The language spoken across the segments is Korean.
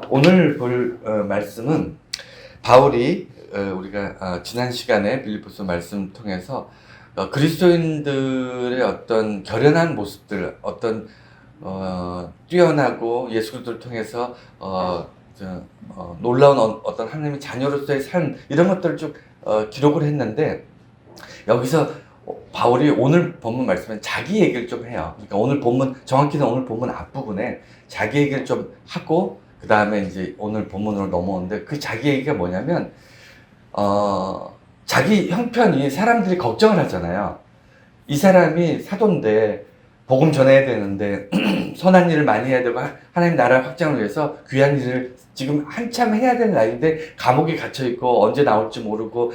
오늘 볼 말씀은 바울이 우리가 지난 시간에 빌립보서 말씀 통해서 그리스도인들의 어떤 결연한 모습들, 어떤 뛰어나고 예수 그리스도를 통해서 놀라운 어떤 하나님의 자녀로서의 삶, 이런 것들을 쭉 기록을 했는데, 여기서 바울이 오늘 본문 말씀은 자기 얘기를 좀 해요. 그러니까 오늘 본문, 정확히는 오늘 본문 앞부분에 자기 얘기를 좀 하고 그 다음에 이제 오늘 본문으로 넘어오는데, 그 자기 얘기가 뭐냐면 자기 형편이, 사람들이 걱정을 하잖아요. 이 사람이 사도인데 복음 전해야 되는데 선한 일을 많이 해야 되고 하나님 나라 확장을 위해서 귀한 일을 지금 한참 해야 될 나이인데 감옥에 갇혀 있고 언제 나올지 모르고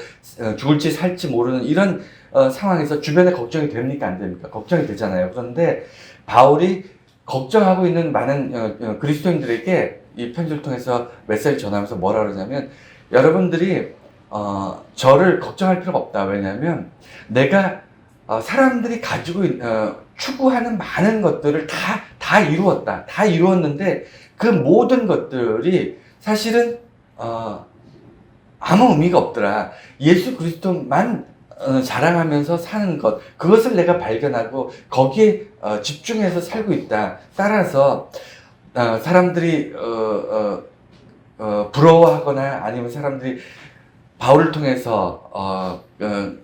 죽을지 살지 모르는 이런 상황에서 주변에 걱정이 됩니까, 안 됩니까? 걱정이 되잖아요. 그런데 바울이 걱정하고 있는 많은 그리스도인들에게 이 편지를 통해서 메시지를 전하면서 뭐라 그러냐면, 여러분들이 저를 걱정할 필요가 없다. 왜냐하면 내가 사람들이 가지고 추구하는 많은 것들을 다 이루었다. 다 이루었는데 그 모든 것들이 사실은 아무 의미가 없더라. 예수 그리스도만 자랑하면서 사는 것, 그것을 내가 발견하고 거기에 집중해서 살고 있다. 따라서 사람들이 부러워하거나 아니면 사람들이 바울을 통해서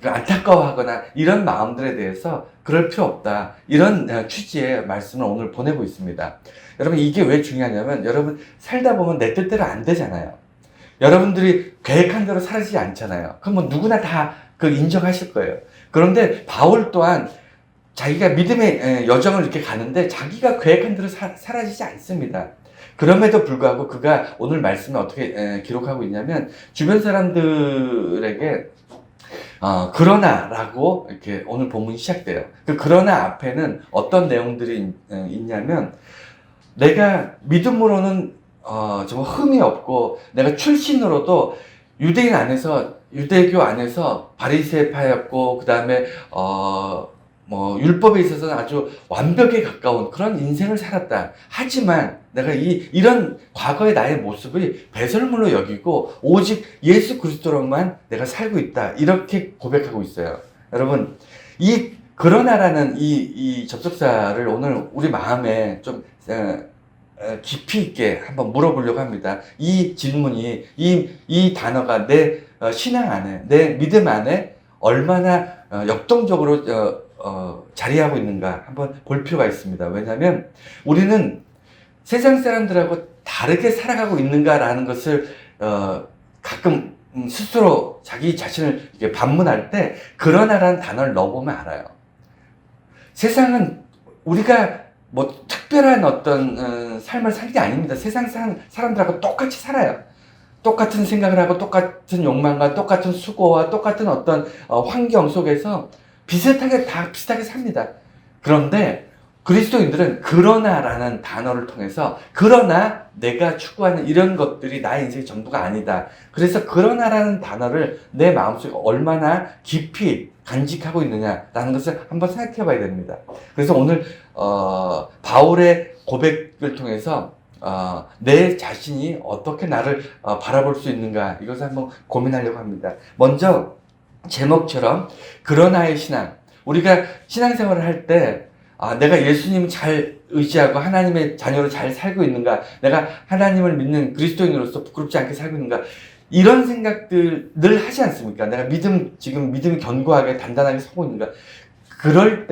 안타까워하거나 이런 마음들에 대해서 그럴 필요 없다. 이런 취지의 말씀을 오늘 보내고 있습니다. 여러분, 이게 왜 중요하냐면, 여러분 살다 보면 내 뜻대로 안 되잖아요. 여러분들이 계획한 대로 살아지지 않잖아요. 그럼 뭐 누구나 다 그 인정하실 거예요. 그런데 바울 또한 자기가 믿음의 여정을 이렇게 가는데 자기가 계획한 대로 사라지지 않습니다. 그럼에도 불구하고 그가 오늘 말씀에 어떻게 기록하고 있냐면, 주변 사람들에게 그러나라고 이렇게 오늘 본문이 시작돼요. 그 그러나 앞에는 어떤 내용들이 있냐면, 내가 믿음으로는 정말 흠이 없고, 내가 출신으로도 유대교 안에서 바리새파였고, 그 다음에 율법에 있어서는 아주 완벽에 가까운 그런 인생을 살았다. 하지만 내가 이런 과거의 나의 모습이 배설물로 여기고 오직 예수 그리스도로만 내가 살고 있다. 이렇게 고백하고 있어요. 여러분, 이 그러나라는 이 접속사를 오늘 우리 마음에 좀 깊이 있게 한번 물어보려고 합니다. 이 질문이, 이 단어가 내 신앙 안에, 내 믿음 안에 얼마나 역동적으로 자리하고 있는가 한번 볼 필요가 있습니다. 왜냐하면 우리는 세상 사람들하고 다르게 살아가고 있는가라는 것을 가끔 스스로 자기 자신을 이렇게 반문할 때 그러나라는 단어를 넣어보면 알아요. 세상은 우리가 뭐 특별한 어떤 삶을 살 게 아닙니다. 세상 사람들하고 똑같이 살아요. 똑같은 생각을 하고 똑같은 욕망과 똑같은 수고와 똑같은 어떤 환경 속에서 비슷하게 삽니다. 그런데 그리스도인들은 그러나라는 단어를 통해서, 그러나 내가 추구하는 이런 것들이 나의 인생의 전부가 아니다. 그래서 그러나라는 단어를 내 마음속에 얼마나 깊이 간직하고 있느냐라는 것을 한번 생각해 봐야 됩니다. 그래서 오늘 바울의 고백을 통해서 내 자신이 어떻게 나를 바라볼 수 있는가, 이것을 한번 고민하려고 합니다. 먼저 제목처럼 그러나의 신앙, 우리가 신앙생활을 할 때 내가 예수님을 잘 의지하고 하나님의 자녀로 잘 살고 있는가, 내가 하나님을 믿는 그리스도인으로서 부끄럽지 않게 살고 있는가, 이런 생각들 늘 하지 않습니까? 내가 지금 믿음이 견고하게 단단하게 서고 있는가. 그럴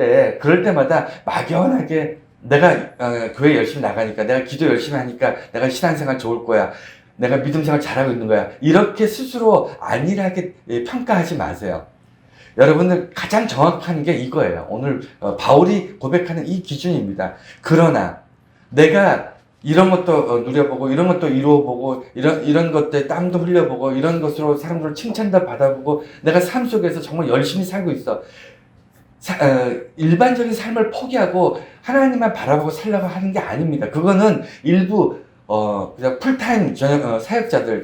때마다 막연하게 내가 교회 열심히 나가니까, 내가 기도 열심히 하니까 내가 신앙생활 좋을 거야, 내가 믿음생활 잘하고 있는 거야, 이렇게 스스로 안일하게 평가하지 마세요. 여러분들 가장 정확한 게 이거예요. 오늘 바울이 고백하는 이 기준입니다. 그러나 내가 이런 것도 누려보고, 이런 것도 이루어보고, 이런 것들에 땀도 흘려보고, 이런 것으로 사람들을 칭찬도 받아보고, 내가 삶 속에서 정말 열심히 살고 있어. 일반적인 삶을 포기하고 하나님만 바라보고 살려고 하는 게 아닙니다. 그거는 일부 그냥 풀타임 사역자들,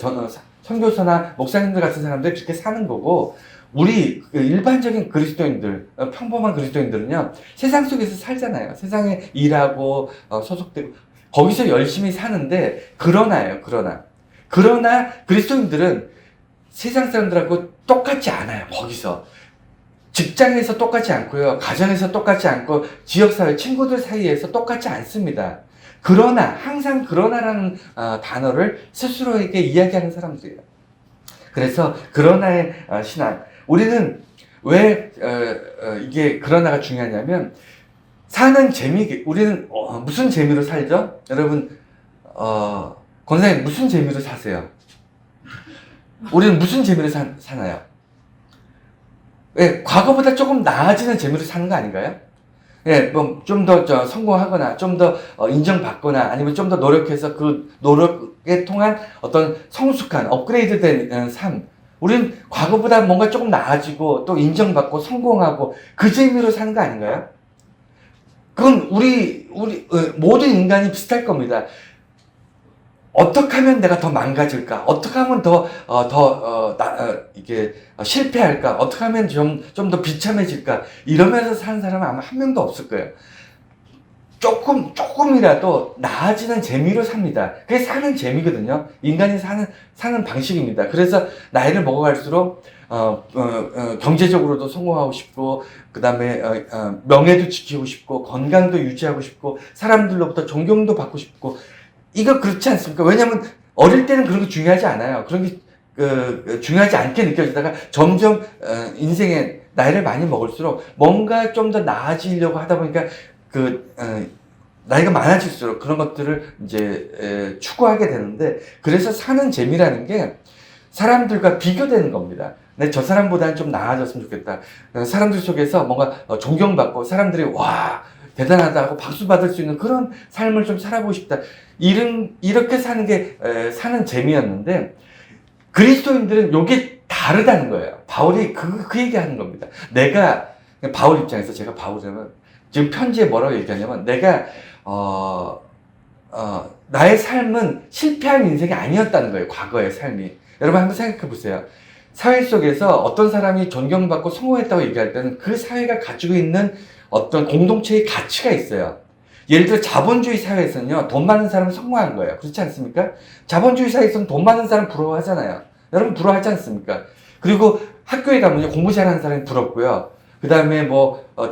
선교사나 목사님들 같은 사람들이 그렇게 사는 거고, 우리 일반적인 그리스도인들, 평범한 그리스도인들은요, 세상 속에서 살잖아요. 세상에 일하고 소속되고, 거기서 열심히 사는데, 그러나 그리스도인들은 세상 사람들하고 똑같지 않아요. 거기서 직장에서 똑같지 않고요, 가정에서 똑같지 않고, 지역사회 친구들 사이에서 똑같지 않습니다. 그러나, 항상 그러나라는 단어를 스스로에게 이야기하는 사람들이에요. 그래서 그러나의 신앙, 우리는 왜 이게 그러나가 중요하냐면, 사는 재미, 우리는 무슨 재미로 살죠? 여러분, 권사님 무슨 재미로 사세요? 우리는 무슨 재미로 사나요? 예, 과거보다 조금 나아지는 재미로 사는 거 아닌가요? 예, 뭐, 좀 더 성공하거나, 좀 더 인정받거나, 아니면 좀 더 노력해서 그 노력에 통한 어떤 성숙한, 업그레이드 된 삶. 우린 과거보다 뭔가 조금 나아지고, 또 인정받고, 성공하고, 그 재미로 사는 거 아닌가요? 그건 모든 인간이 비슷할 겁니다. 어떻게 하면 내가 더 망가질까? 어떻게 하면 이게 실패할까? 어떻게 하면 좀 더 비참해질까? 이러면서 사는 사람은 아마 한 명도 없을 거예요. 조금이라도 나아지는 재미로 삽니다. 그게 사는 재미거든요. 인간이 사는 방식입니다. 그래서 나이를 먹어갈수록, 경제적으로도 성공하고 싶고, 그 다음에, 명예도 지키고 싶고, 건강도 유지하고 싶고, 사람들로부터 존경도 받고 싶고, 이거 그렇지 않습니까? 왜냐면 어릴 때는 그런 게 중요하지 않아요. 그런 게 중요하지 않게 느껴지다가 점점 인생에 나이를 많이 먹을수록 뭔가 좀 더 나아지려고 하다 보니까 나이가 많아질수록 그런 것들을 이제 추구하게 되는데, 그래서 사는 재미라는 게 사람들과 비교되는 겁니다. 저 사람보다는 좀 나아졌으면 좋겠다. 사람들 속에서 뭔가 존경받고, 사람들이 와 대단하다 하고 박수 받을 수 있는 그런 삶을 좀 살아보고 싶다. 이렇게 사는 게 사는 재미였는데, 그리스도인들은 이게 다르다는 거예요. 바울이 그 얘기하는 겁니다. 바울 입장에서, 제가 바울이라면 지금 편지에 뭐라고 얘기하냐면, 내가 나의 삶은 실패한 인생이 아니었다는 거예요. 과거의 삶이. 여러분 한번 생각해 보세요. 사회 속에서 어떤 사람이 존경받고 성공했다고 얘기할 때는 그 사회가 가지고 있는 어떤 공동체의 가치가 있어요. 예를 들어 자본주의 사회에서는요, 돈 많은 사람은 성공한 거예요. 그렇지 않습니까? 자본주의 사회에서는 돈 많은 사람 부러워하잖아요. 여러분 부러워하지 않습니까? 그리고 학교에 가면 공부 잘하는 사람이 부럽고요. 그 다음에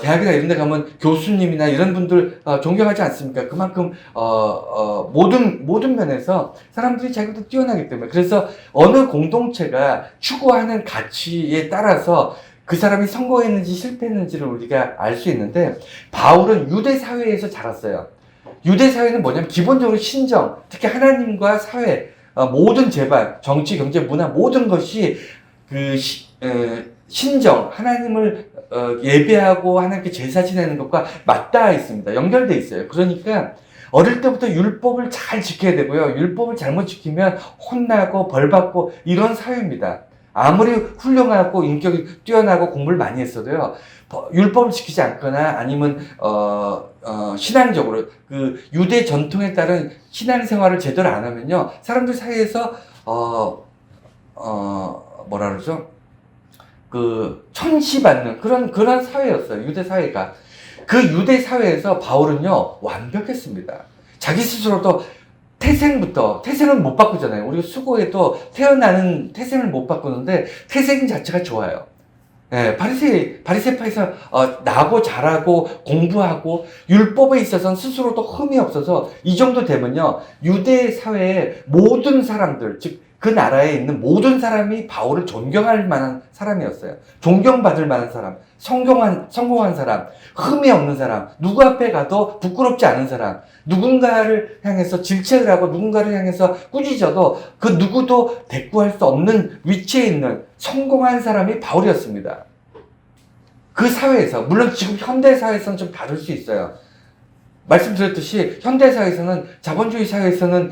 대학이나 이런 데 가면 교수님이나 이런 분들 존경하지 않습니까? 그만큼 모든 면에서 사람들이 자기보다 뛰어나기 때문에. 그래서 어느 공동체가 추구하는 가치에 따라서 그 사람이 성공했는지 실패했는지를 우리가 알 수 있는데, 바울은 유대 사회에서 자랐어요. 유대 사회는 뭐냐면 기본적으로 신정, 특히 하나님과 사회, 모든 재반, 정치, 경제, 문화 모든 것이 신정, 하나님을 예배하고 하나님께 제사 지내는 것과 맞닿아 있습니다. 연결돼 있어요. 그러니까 어릴 때부터 율법을 잘 지켜야 되고요. 율법을 잘못 지키면 혼나고 벌받고 이런 사회입니다. 아무리 훌륭하고 인격이 뛰어나고 공부를 많이 했어도요, 율법을 지키지 않거나 아니면 신앙적으로 그 유대 전통에 따른 신앙생활을 제대로 안 하면요, 사람들 사이에서 뭐라 그러죠? 천시받는 그런 사회였어요. 유대 사회가. 그 유대 사회에서 바울은요, 완벽했습니다. 자기 스스로도 태생은 못 바꾸잖아요. 우리가 수고해도 태어나는 태생을 못 바꾸는데, 태생 자체가 좋아요. 예, 바리새파에서 나고 자라고 공부하고 율법에 있어서는 스스로도 흠이 없어서 이 정도 되면요, 유대 사회의 모든 사람들, 즉 그 나라에 있는 모든 사람이 바울을 존경할 만한 사람이었어요. 존경받을 만한 사람, 성공한 사람, 흠이 없는 사람, 누구 앞에 가도 부끄럽지 않은 사람, 누군가를 향해서 질책을 하고 누군가를 향해서 꾸짖어도 그 누구도 대꾸할 수 없는 위치에 있는 성공한 사람이 바울이었습니다. 그 사회에서, 물론 지금 현대 사회에서는 좀 다를 수 있어요. 말씀드렸듯이 현대사회에서는, 자본주의 사회에서는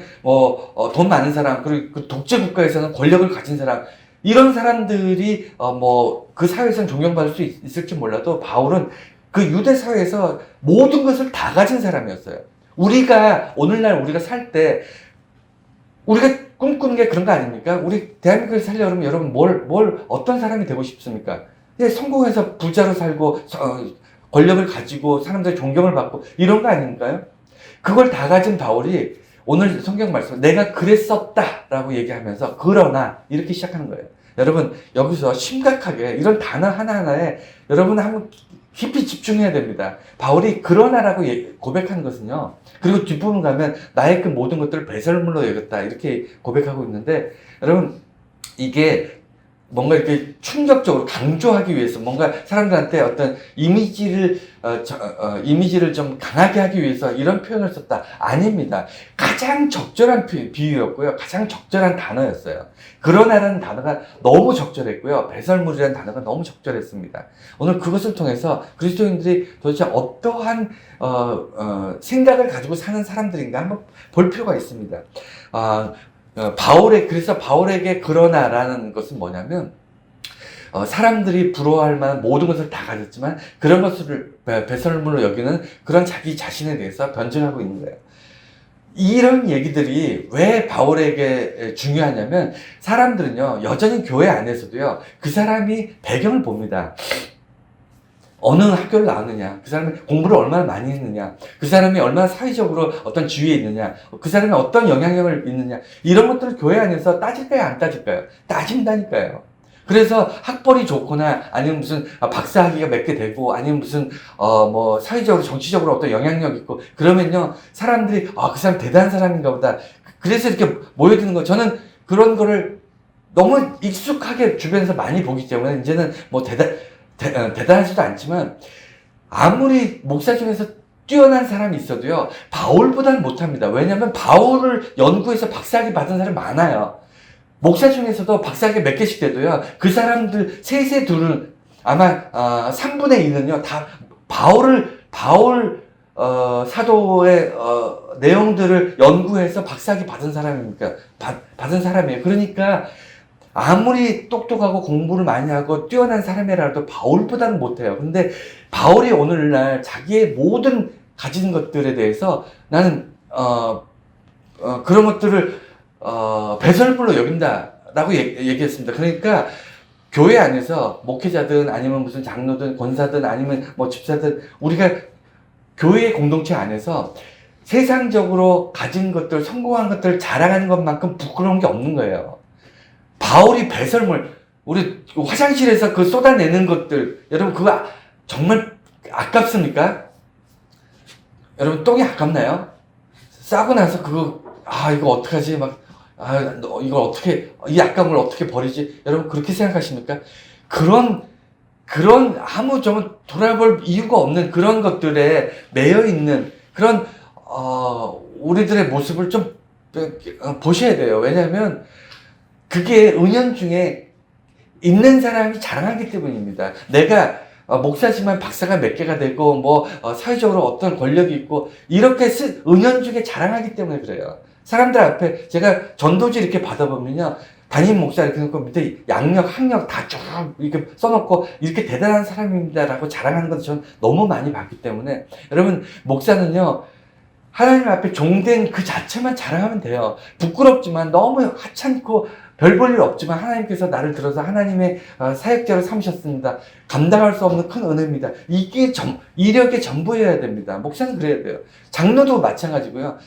돈 많은 사람, 그리고 그 독재 국가에서는 권력을 가진 사람, 이런 사람들이 그 사회에서는 존경받을 수 있을지 몰라도, 바울은 그 유대 사회에서 모든 것을 다 가진 사람이었어요. 오늘날 우리가 살 때 우리가 꿈꾸는 게 그런 거 아닙니까? 우리 대한민국에 살려면 여러분 어떤 사람이 되고 싶습니까? 성공해서 부자로 살고 권력을 가지고 사람들의 존경을 받고 이런 거 아닌가요? 그걸 다 가진 바울이 오늘 성경 말씀, 내가 그랬었다라고 얘기하면서 그러나 이렇게 시작하는 거예요. 여러분 여기서 심각하게 이런 단어 하나하나에 여러분 한번 깊이 집중해야 됩니다. 바울이 그러나라고 고백하는 것은요. 그리고 뒷부분 가면 나의 그 모든 것들을 배설물로 여겼다 이렇게 고백하고 있는데 여러분 이게 뭔가 이렇게 충격적으로 강조하기 위해서 뭔가 사람들한테 어떤 이미지를 좀 강하게 하기 위해서 이런 표현을 썼다. 아닙니다. 가장 적절한 비유였고요. 가장 적절한 단어였어요. 그러나라는 단어가 너무 적절했고요. 배설물이라는 단어가 너무 적절했습니다. 오늘 그것을 통해서 그리스도인들이 도대체 어떠한 생각을 가지고 사는 사람들인가 한번 볼 필요가 있습니다. 그래서 바울에게 그러나라는 것은 뭐냐면, 사람들이 부러워할 만한 모든 것을 다 가졌지만, 그런 것을 배설물로 여기는 그런 자기 자신에 대해서 변증하고 있는 거예요. 이런 얘기들이 왜 바울에게 중요하냐면, 사람들은요, 여전히 교회 안에서도요, 그 사람이 배경을 봅니다. 어느 학교를 나왔느냐, 그 사람이 공부를 얼마나 많이 했느냐, 그 사람이 얼마나 사회적으로 어떤 지위에 있느냐, 그 사람이 어떤 영향력을 있느냐, 이런 것들을 교회 안에서 따질까요, 안 따질까요? 따진다니까요. 그래서 학벌이 좋거나 아니면 무슨 박사학위가 몇 개 되고 아니면 무슨 사회적으로 정치적으로 어떤 영향력 있고 그러면요 사람들이 그 사람 대단한 사람인가 보다. 그래서 이렇게 모여드는 거. 저는 그런 거를 너무 익숙하게 주변에서 많이 보기 때문에 이제는 뭐 대단하지도 않지만 아무리 목사 중에서 뛰어난 사람이 있어도요 바울보다는 못합니다. 왜냐하면 바울을 연구해서 박사학위 받은 사람이 많아요. 목사 중에서도 박사학위 몇 개씩 돼도요 그 사람들 셋의 둘은 아마 3분의 2는요 다 바울 사도의 내용들을 연구해서 박사학위 받은 사람입니까? 받은 사람이에요. 그러니까 아무리 똑똑하고 공부를 많이 하고 뛰어난 사람이라도 바울보다는 못해요. 근데 바울이 오늘날 자기의 모든 가진 것들에 대해서 나는 그런 것들을 배설물로 여긴다라고 얘기했습니다. 그러니까 교회 안에서 목회자든 아니면 무슨 장로든 권사든 아니면 뭐 집사든 우리가 교회의 공동체 안에서 세상적으로 가진 것들, 성공한 것들을 자랑하는 것만큼 부끄러운 게 없는 거예요. 바울이 배설물, 우리 화장실에서 그 쏟아내는 것들, 여러분 그거 정말 아깝습니까? 여러분 똥이 아깝나요? 싸고 나서 그거 이거 어떡하지? 이걸 어떻게, 이 아까운 걸 어떻게 버리지? 여러분 그렇게 생각하십니까? 그런 아무 좀 돌아볼 이유가 없는 그런 것들에 매여 있는 그런 우리들의 모습을 좀 보셔야 돼요. 왜냐하면 그게 은연중에 있는 사람이 자랑하기 때문입니다. 내가 목사지만 박사가 몇 개가 되고 사회적으로 어떤 권력이 있고 이렇게 은연중에 자랑하기 때문에 그래요. 사람들 앞에 제가 전도지 이렇게 받아보면요 담임 목사 이렇게 놓고 밑에 양력, 학력 다 쭉 이렇게 써놓고 이렇게 대단한 사람입니다라고 자랑하는 것을 저는 너무 많이 봤기 때문에 여러분 목사는요 하나님 앞에 종된 그 자체만 자랑하면 돼요. 부끄럽지만 너무 하찮고 별 볼 일 없지만 하나님께서 나를 들어서 하나님의 사역자로 삼으셨습니다. 감당할 수 없는 큰 은혜입니다. 이게 이력의 전부여야 됩니다. 목사는 그래야 돼요. 장로도 마찬가지고요.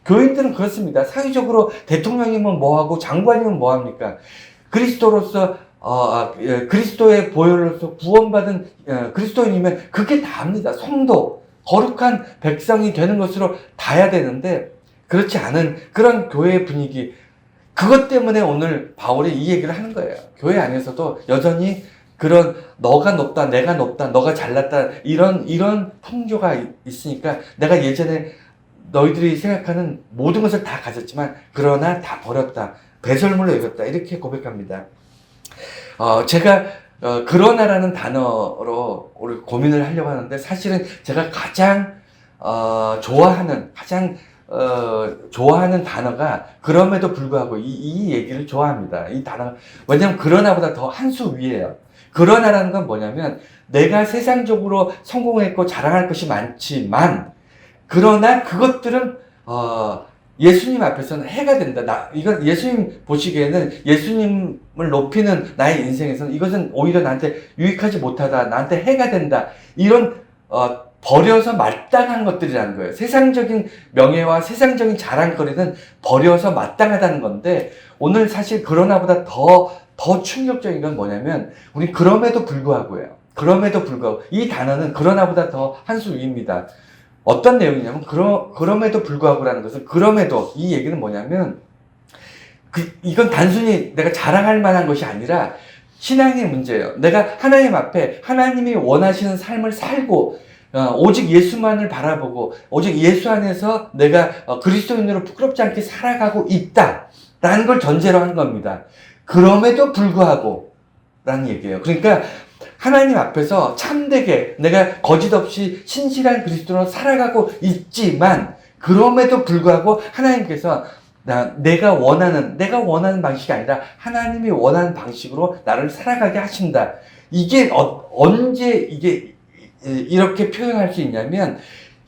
교인들은 그렇습니다. 사회적으로 대통령이면 뭐하고 장관이면 뭐합니까? 그리스도로서 그리스도의 보혈로서 구원받은 그리스도인이면 그게 다입니다. 성도, 거룩한 백성이 되는 것으로 다야 되는데 그렇지 않은 그런 교회의 분위기, 그것 때문에 오늘 바울이 이 얘기를 하는 거예요. 교회 안에서도 여전히 그런 너가 높다, 내가 높다, 너가 잘났다 이런 풍조가 있으니까 내가 예전에 너희들이 생각하는 모든 것을 다 가졌지만 그러나 다 버렸다. 배설물로 여겼다. 이렇게 고백합니다. 제가 그러나라는 단어로 우리 고민을 하려고 하는데 사실은 제가 가장 좋아하는 단어가 그럼에도 불구하고 이 얘기를 좋아합니다. 이 단어 왜냐면 그러나보다 더 한 수 위에요. 그러나라는 건 뭐냐면 내가 세상적으로 성공했고 자랑할 것이 많지만 그러나 그것들은 예수님 앞에서는 해가 된다. 이건 예수님 보시기에는 예수님을 높이는 나의 인생에서는 이것은 오히려 나한테 유익하지 못하다. 나한테 해가 된다. 이런 버려서 마땅한 것들이라는 거예요. 세상적인 명예와 세상적인 자랑거리는 버려서 마땅하다는 건데, 오늘 사실 그러나보다 더 충격적인 건 뭐냐면, 우리 그럼에도 불구하고예요. 그럼에도 불구하고. 이 단어는 그러나보다 더 한 수 위입니다. 어떤 내용이냐면, 그럼에도 불구하고라는 것은, 그럼에도, 이 얘기는 뭐냐면, 이건 단순히 내가 자랑할 만한 것이 아니라, 신앙의 문제예요. 내가 하나님 앞에 하나님이 원하시는 삶을 살고, 오직 예수만을 바라보고 오직 예수 안에서 내가 그리스도인으로 부끄럽지 않게 살아가고 있다라는 걸 전제로 한 겁니다. 그럼에도 불구하고 라는 얘기예요. 그러니까 하나님 앞에서 참되게 내가 거짓 없이 신실한 그리스도로 살아가고 있지만, 그럼에도 불구하고 하나님께서 내가 원하는 방식이 아니라 하나님이 원하는 방식으로 나를 살아가게 하신다. 이게 언제 이게 이렇게 표현할 수 있냐면,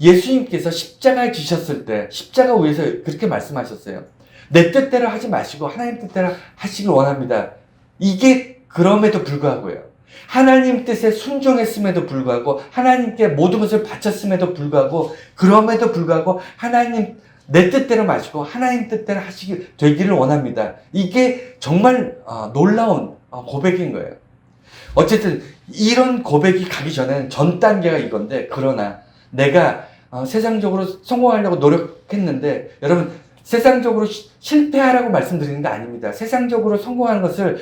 예수님께서 십자가에 지셨을 때 십자가 위에서 그렇게 말씀하셨어요. 내 뜻대로 하지 마시고 하나님 뜻대로 하시길 원합니다. 이게 그럼에도 불구하고요. 하나님 뜻에 순종했음에도 불구하고, 하나님께 모든 것을 바쳤음에도 불구하고, 그럼에도 불구하고 하나님 내 뜻대로 마시고 하나님 뜻대로 되기를 원합니다. 이게 정말 놀라운 고백인 거예요. 어쨌든 이런 고백이 가기 전에는 전 단계가 이건데, 그러나 내가 세상적으로 성공하려고 노력했는데, 여러분, 세상적으로 실패하라고 말씀드리는 게 아닙니다. 세상적으로 성공하는 것을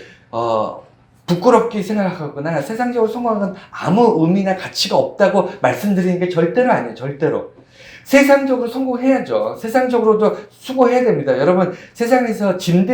부끄럽게 생각하거나 세상적으로 성공하는 건 아무 의미나 가치가 없다고 말씀드리는 게 절대로 아니에요. 절대로. 세상적으로 성공해야죠. 세상적으로도 수고해야 됩니다. 여러분, 세상에서 짐이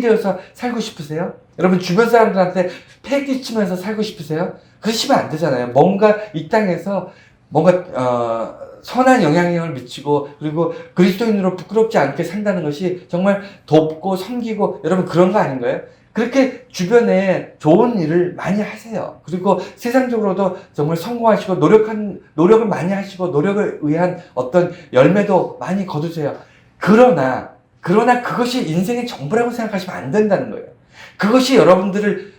되어서 살고 싶으세요? 여러분, 주변 사람들한테 패기 치면서 살고 싶으세요? 그러시면 안 되잖아요. 뭔가 이 땅에서 뭔가 선한 영향력을 미치고, 그리고 그리스도인으로 부끄럽지 않게 산다는 것이 정말 돕고 섬기고, 여러분, 그런 거 아닌가요? 그렇게 주변에 좋은 일을 많이 하세요. 그리고 세상적으로도 정말 성공하시고 노력을 많이 하시고 노력을 위한 어떤 열매도 많이 거두세요. 그러나 그것이 인생의 전부라고 생각하시면 안 된다는 거예요. 그것이 여러분들을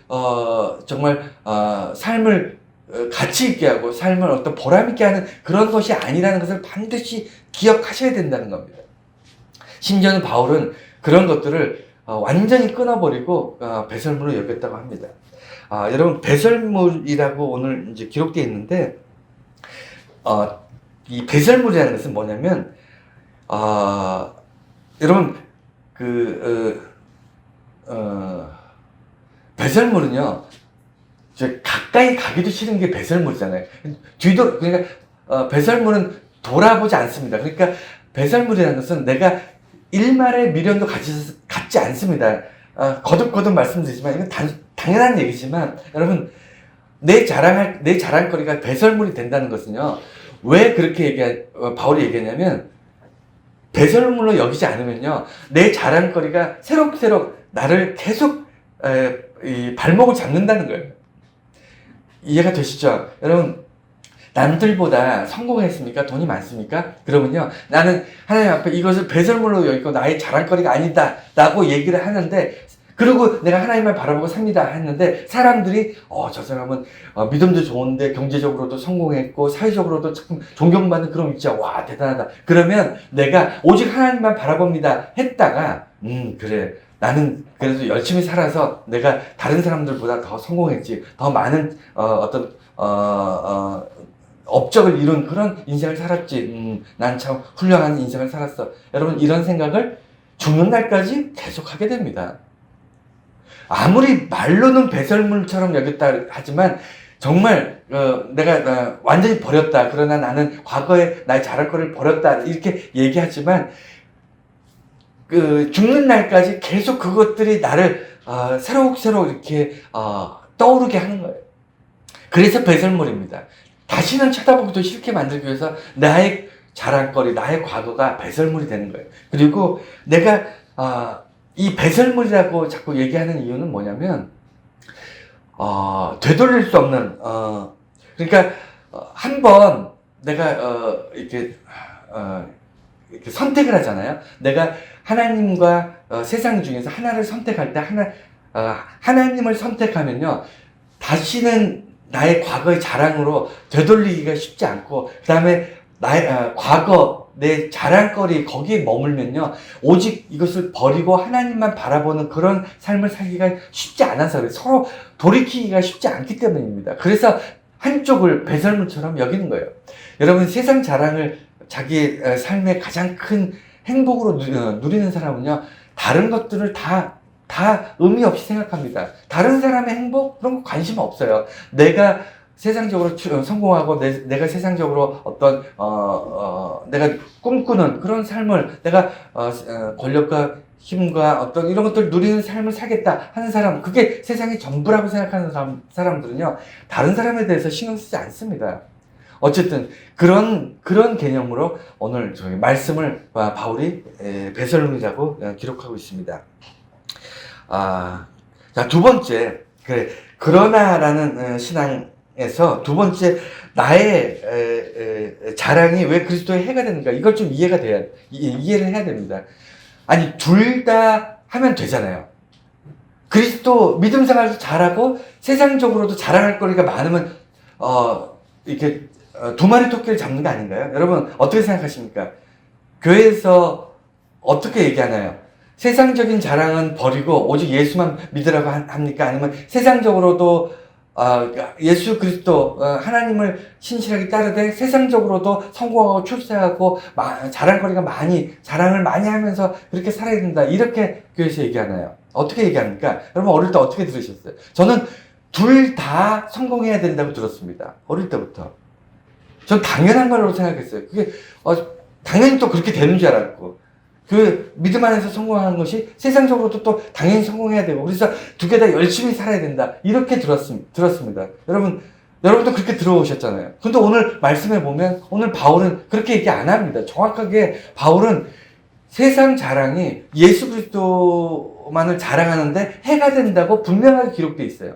정말 삶을 가치 있게 하고 삶을 어떤 보람 있게 하는 그런 것이 아니라는 것을 반드시 기억하셔야 된다는 겁니다. 심지어는 바울은 그런 것들을 완전히 끊어버리고 배설물로 여겼다고 합니다. 여러분, 배설물이라고 오늘 이제 기록되어 있는데, 이 배설물이라는 것은 뭐냐면, 여러분, 배설물은요, 가까이 가기도 싫은 게 배설물이잖아요. 그러니까 배설물은 돌아보지 않습니다. 그러니까 배설물이라는 것은 내가 일말의 미련도 갖지 않습니다. 거듭 말씀드리지만, 이건 당연한 얘기지만, 여러분, 내 자랑거리가 배설물이 된다는 것은요, 왜 그렇게 바울이 얘기하냐면, 배설물로 여기지 않으면요, 내 자랑거리가 새록새록 나를 계속 이 발목을 잡는다는 거예요. 이해가 되시죠? 여러분, 남들보다 성공했습니까? 돈이 많습니까? 그러면요, 나는 하나님 앞에 이것을 배설물로 여기고 나의 자랑거리가 아니다 라고 얘기를 하는데, 그리고 내가 하나님을 바라보고 삽니다 했는데, 사람들이 저 사람은 믿음도 좋은데 경제적으로도 성공했고 사회적으로도 참 존경받는 그런 위치야, 와 대단하다. 그러면 내가 오직 하나님만 바라봅니다 했다가, 그래, 나는 그래도 열심히 살아서 내가 다른 사람들보다 더 성공했지, 더 많은 업적을 이룬 그런 인생을 살았지, 난 참 훌륭한 인생을 살았어. 여러분, 이런 생각을 죽는 날까지 계속하게 됩니다. 아무리 말로는 배설물처럼 여겼다 하지만, 정말 내가 완전히 버렸다, 그러나 나는 과거에 나의 잘할 거를 버렸다, 이렇게 얘기하지만, 죽는 날까지 계속 그것들이 나를 새록새록 이렇게 떠오르게 하는 거예요. 그래서 배설물입니다. 다시는 쳐다보기도 싫게 만들기 위해서 나의 자랑거리, 나의 과거가 배설물이 되는 거예요. 그리고 내가 이 배설물이라고 자꾸 얘기하는 이유는 뭐냐면, 되돌릴 수 없는, 그러니까 한번 내가 이렇게 선택을 하잖아요. 내가 하나님과 세상 중에서 하나를 선택할 때 하나님을 선택하면요, 다시는 나의 과거의 자랑으로 되돌리기가 쉽지 않고, 그 다음에 나의 과거, 내 자랑거리 거기에 머물면요, 오직 이것을 버리고 하나님만 바라보는 그런 삶을 살기가 쉽지 않아서 그래요. 서로 돌이키기가 쉽지 않기 때문입니다. 그래서 한쪽을 배설물처럼 여기는 거예요. 여러분, 세상 자랑을 자기 삶의 가장 큰 행복으로 누리는 사람은요, 다른 것들을 다 의미 없이 생각합니다. 다른 사람의 행복? 그런 거 관심 없어요. 내가 세상적으로 성공하고 내가 세상적으로 어떤 내가 꿈꾸는 그런 삶을 내가 권력과 힘과 어떤 이런 것들을 누리는 삶을 살겠다 하는 사람, 그게 세상의 전부라고 생각하는 사람들은요, 다른 사람에 대해서 신경 쓰지 않습니다. 어쨌든 그런 개념으로 오늘 저희 말씀을 바울이 배설물이라고 기록하고 있습니다. 자, 두 번째, 그러나라는 신앙에서 두 번째, 나의 자랑이 왜 그리스도의 해가 되는가, 이걸 좀 이해를 해야 됩니다. 아니, 둘 다 하면 되잖아요. 그리스도 믿음 생활도 잘하고 세상적으로도 자랑할 거리가 많으면 이렇게 두 마리 토끼를 잡는 거 아닌가요? 여러분, 어떻게 생각하십니까? 교회에서 어떻게 얘기하나요? 세상적인 자랑은 버리고 오직 예수만 믿으라고 합니까? 아니면 세상적으로도 예수 그리스도 하나님을 신실하게 따르되 세상적으로도 성공하고 출세하고 자랑거리가 자랑을 많이 하면서 그렇게 살아야 된다, 이렇게 교회에서 얘기하나요? 어떻게 얘기합니까? 여러분, 어릴 때 어떻게 들으셨어요? 저는 둘 다 성공해야 된다고 들었습니다. 어릴 때부터. 전 당연한 걸로 생각했어요. 그게 당연히 또 그렇게 되는 줄 알았고, 그 믿음 안에서 성공하는 것이 세상적으로도 또 당연히 성공해야 되고, 그래서 두 개 다 열심히 살아야 된다, 이렇게 들었습니다. 여러분도 그렇게 들어오셨잖아요. 근데 오늘 말씀해 보면 오늘 바울은 그렇게 얘기 안 합니다. 정확하게 바울은 세상 자랑이 예수 그리스도만을 자랑하는데 해가 된다고 분명하게 기록되어 있어요.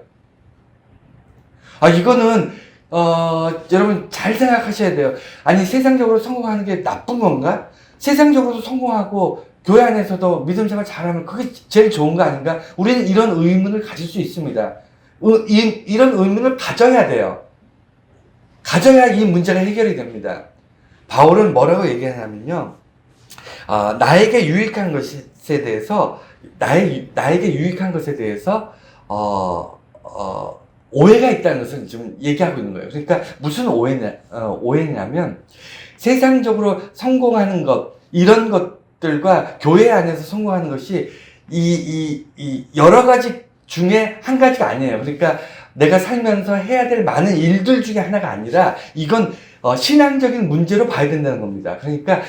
이거는 여러분 잘 생각하셔야 돼요. 아니, 세상적으로 성공하는 게 나쁜 건가? 세상적으로도 성공하고 교회 안에서도 믿음 생활 잘하면 그게 제일 좋은 거 아닌가? 우리는 이런 의문을 가질 수 있습니다. 이런 의문을 가져야 돼요. 가져야 이 문제가 해결이 됩니다. 바울은 뭐라고 얘기하냐면요, 나에게 유익한 것에 대해서 오해가 있다는 것을 지금 얘기하고 있는 거예요. 그러니까 무슨 오해냐면, 세상적으로 성공하는 것, 이런 것들과 교회 안에서 성공하는 것이 여러 가지 중에 한 가지가 아니에요. 그러니까 내가 살면서 해야 될 많은 일들 중에 하나가 아니라 이건 신앙적인 문제로 봐야 된다는 겁니다. 그러니까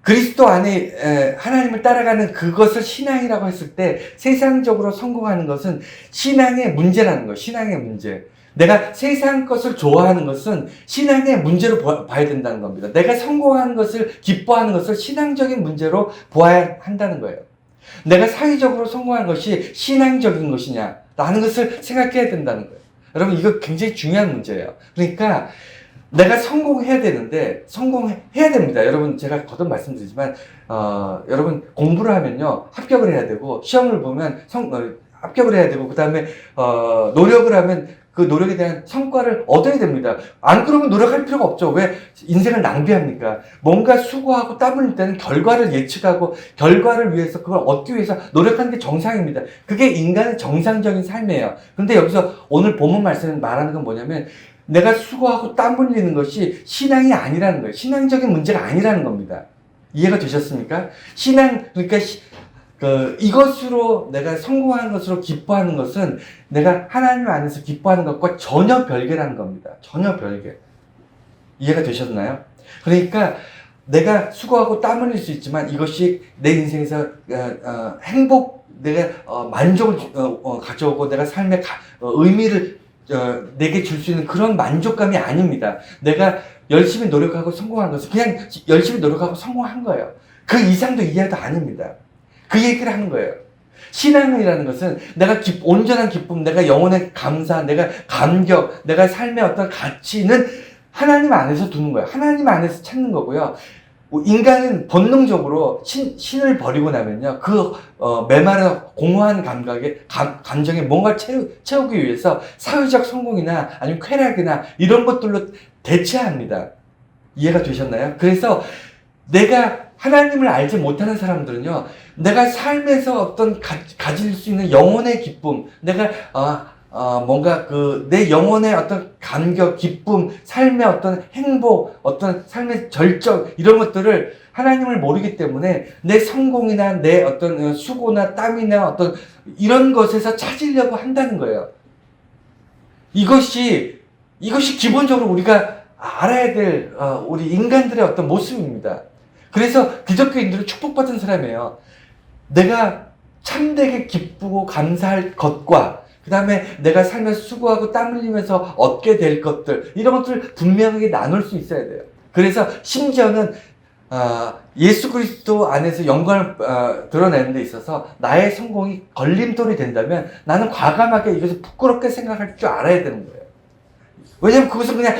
그리스도 안에 하나님을 따라가는 그것을 신앙이라고 했을 때 세상적으로 성공하는 것은 신앙의 문제라는 거예요. 신앙의 문제. 내가 세상 것을 좋아하는 것은 신앙의 문제로 봐야 된다는 겁니다. 내가 성공하는 것을, 기뻐하는 것을 신앙적인 문제로 보아야 한다는 거예요. 내가 사회적으로 성공한 것이 신앙적인 것이냐 라는 것을 생각해야 된다는 거예요. 여러분, 이거 굉장히 중요한 문제예요. 그러니까 내가 성공해야 되는데, 성공해야 됩니다. 여러분, 제가 거듭 말씀드리지만 여러분, 공부를 하면요 합격을 해야 되고, 시험을 보면 합격을 해야 되고, 그 다음에 노력을 하면 그 노력에 대한 성과를 얻어야 됩니다. 안 그러면 노력할 필요가 없죠. 왜 인생을 낭비합니까? 뭔가 수고하고 땀 흘릴 때는 결과를 예측하고 결과를 위해서, 그걸 얻기 위해서 노력하는 게 정상입니다. 그게 인간의 정상적인 삶이에요. 근데 여기서 오늘 본문 말씀에 말하는 건 뭐냐면, 내가 수고하고 땀 흘리는 것이 신앙이 아니라는 거예요. 신앙적인 문제가 아니라는 겁니다. 이해가 되셨습니까? 그러니까 이것으로 내가 성공하는 것으로 기뻐하는 것은 내가 하나님 안에서 기뻐하는 것과 전혀 별개라는 겁니다. 전혀 별개. 이해가 되셨나요? 그러니까 내가 수고하고 땀 흘릴 수 있지만 이것이 내 인생에서 내가 만족을 가져오고 내가 삶의 의미를 내게 줄 수 있는 그런 만족감이 아닙니다. 내가 열심히 노력하고 성공한 것은 그냥 열심히 노력하고 성공한 거예요. 그 이상도 이하도 아닙니다. 그 얘기를 하는 거예요. 신앙이라는 것은 내가 온전한 기쁨, 내가 영혼의 감사, 내가 감격, 내가 삶의 어떤 가치는 하나님 안에서 두는 거예요. 하나님 안에서 찾는 거고요. 인간은 본능적으로 신을 버리고 나면요, 메마른 공허한 감정에 뭔가 채우기 위해서 사회적 성공이나 아니면 쾌락이나 이런 것들로 대체합니다. 이해가 되셨나요? 그래서 내가 하나님을 알지 못하는 사람들은요, 내가 삶에서 어떤 가질 수 있는 영혼의 기쁨, 내가 뭔가 내 영혼의 어떤 감격, 기쁨, 삶의 어떤 행복, 어떤 삶의 절정, 이런 것들을 하나님을 모르기 때문에 내 성공이나 내 어떤 수고나 땀이나 어떤 이런 것에서 찾으려고 한다는 거예요. 이것이 기본적으로 우리가 알아야 될, 우리 인간들의 어떤 모습입니다. 그래서 기독교인들은 축복받은 사람이에요. 내가 참되게 기쁘고 감사할 것과 그 다음에 내가 살면서 수고하고 땀 흘리면서 얻게 될 것들, 이런 것들을 분명하게 나눌 수 있어야 돼요. 그래서 심지어는 예수 그리스도 안에서 영광을 드러내는 데 있어서 나의 성공이 걸림돌이 된다면 나는 과감하게 이것을 부끄럽게 생각할 줄 알아야 되는 거예요. 왜냐면 그것은 그냥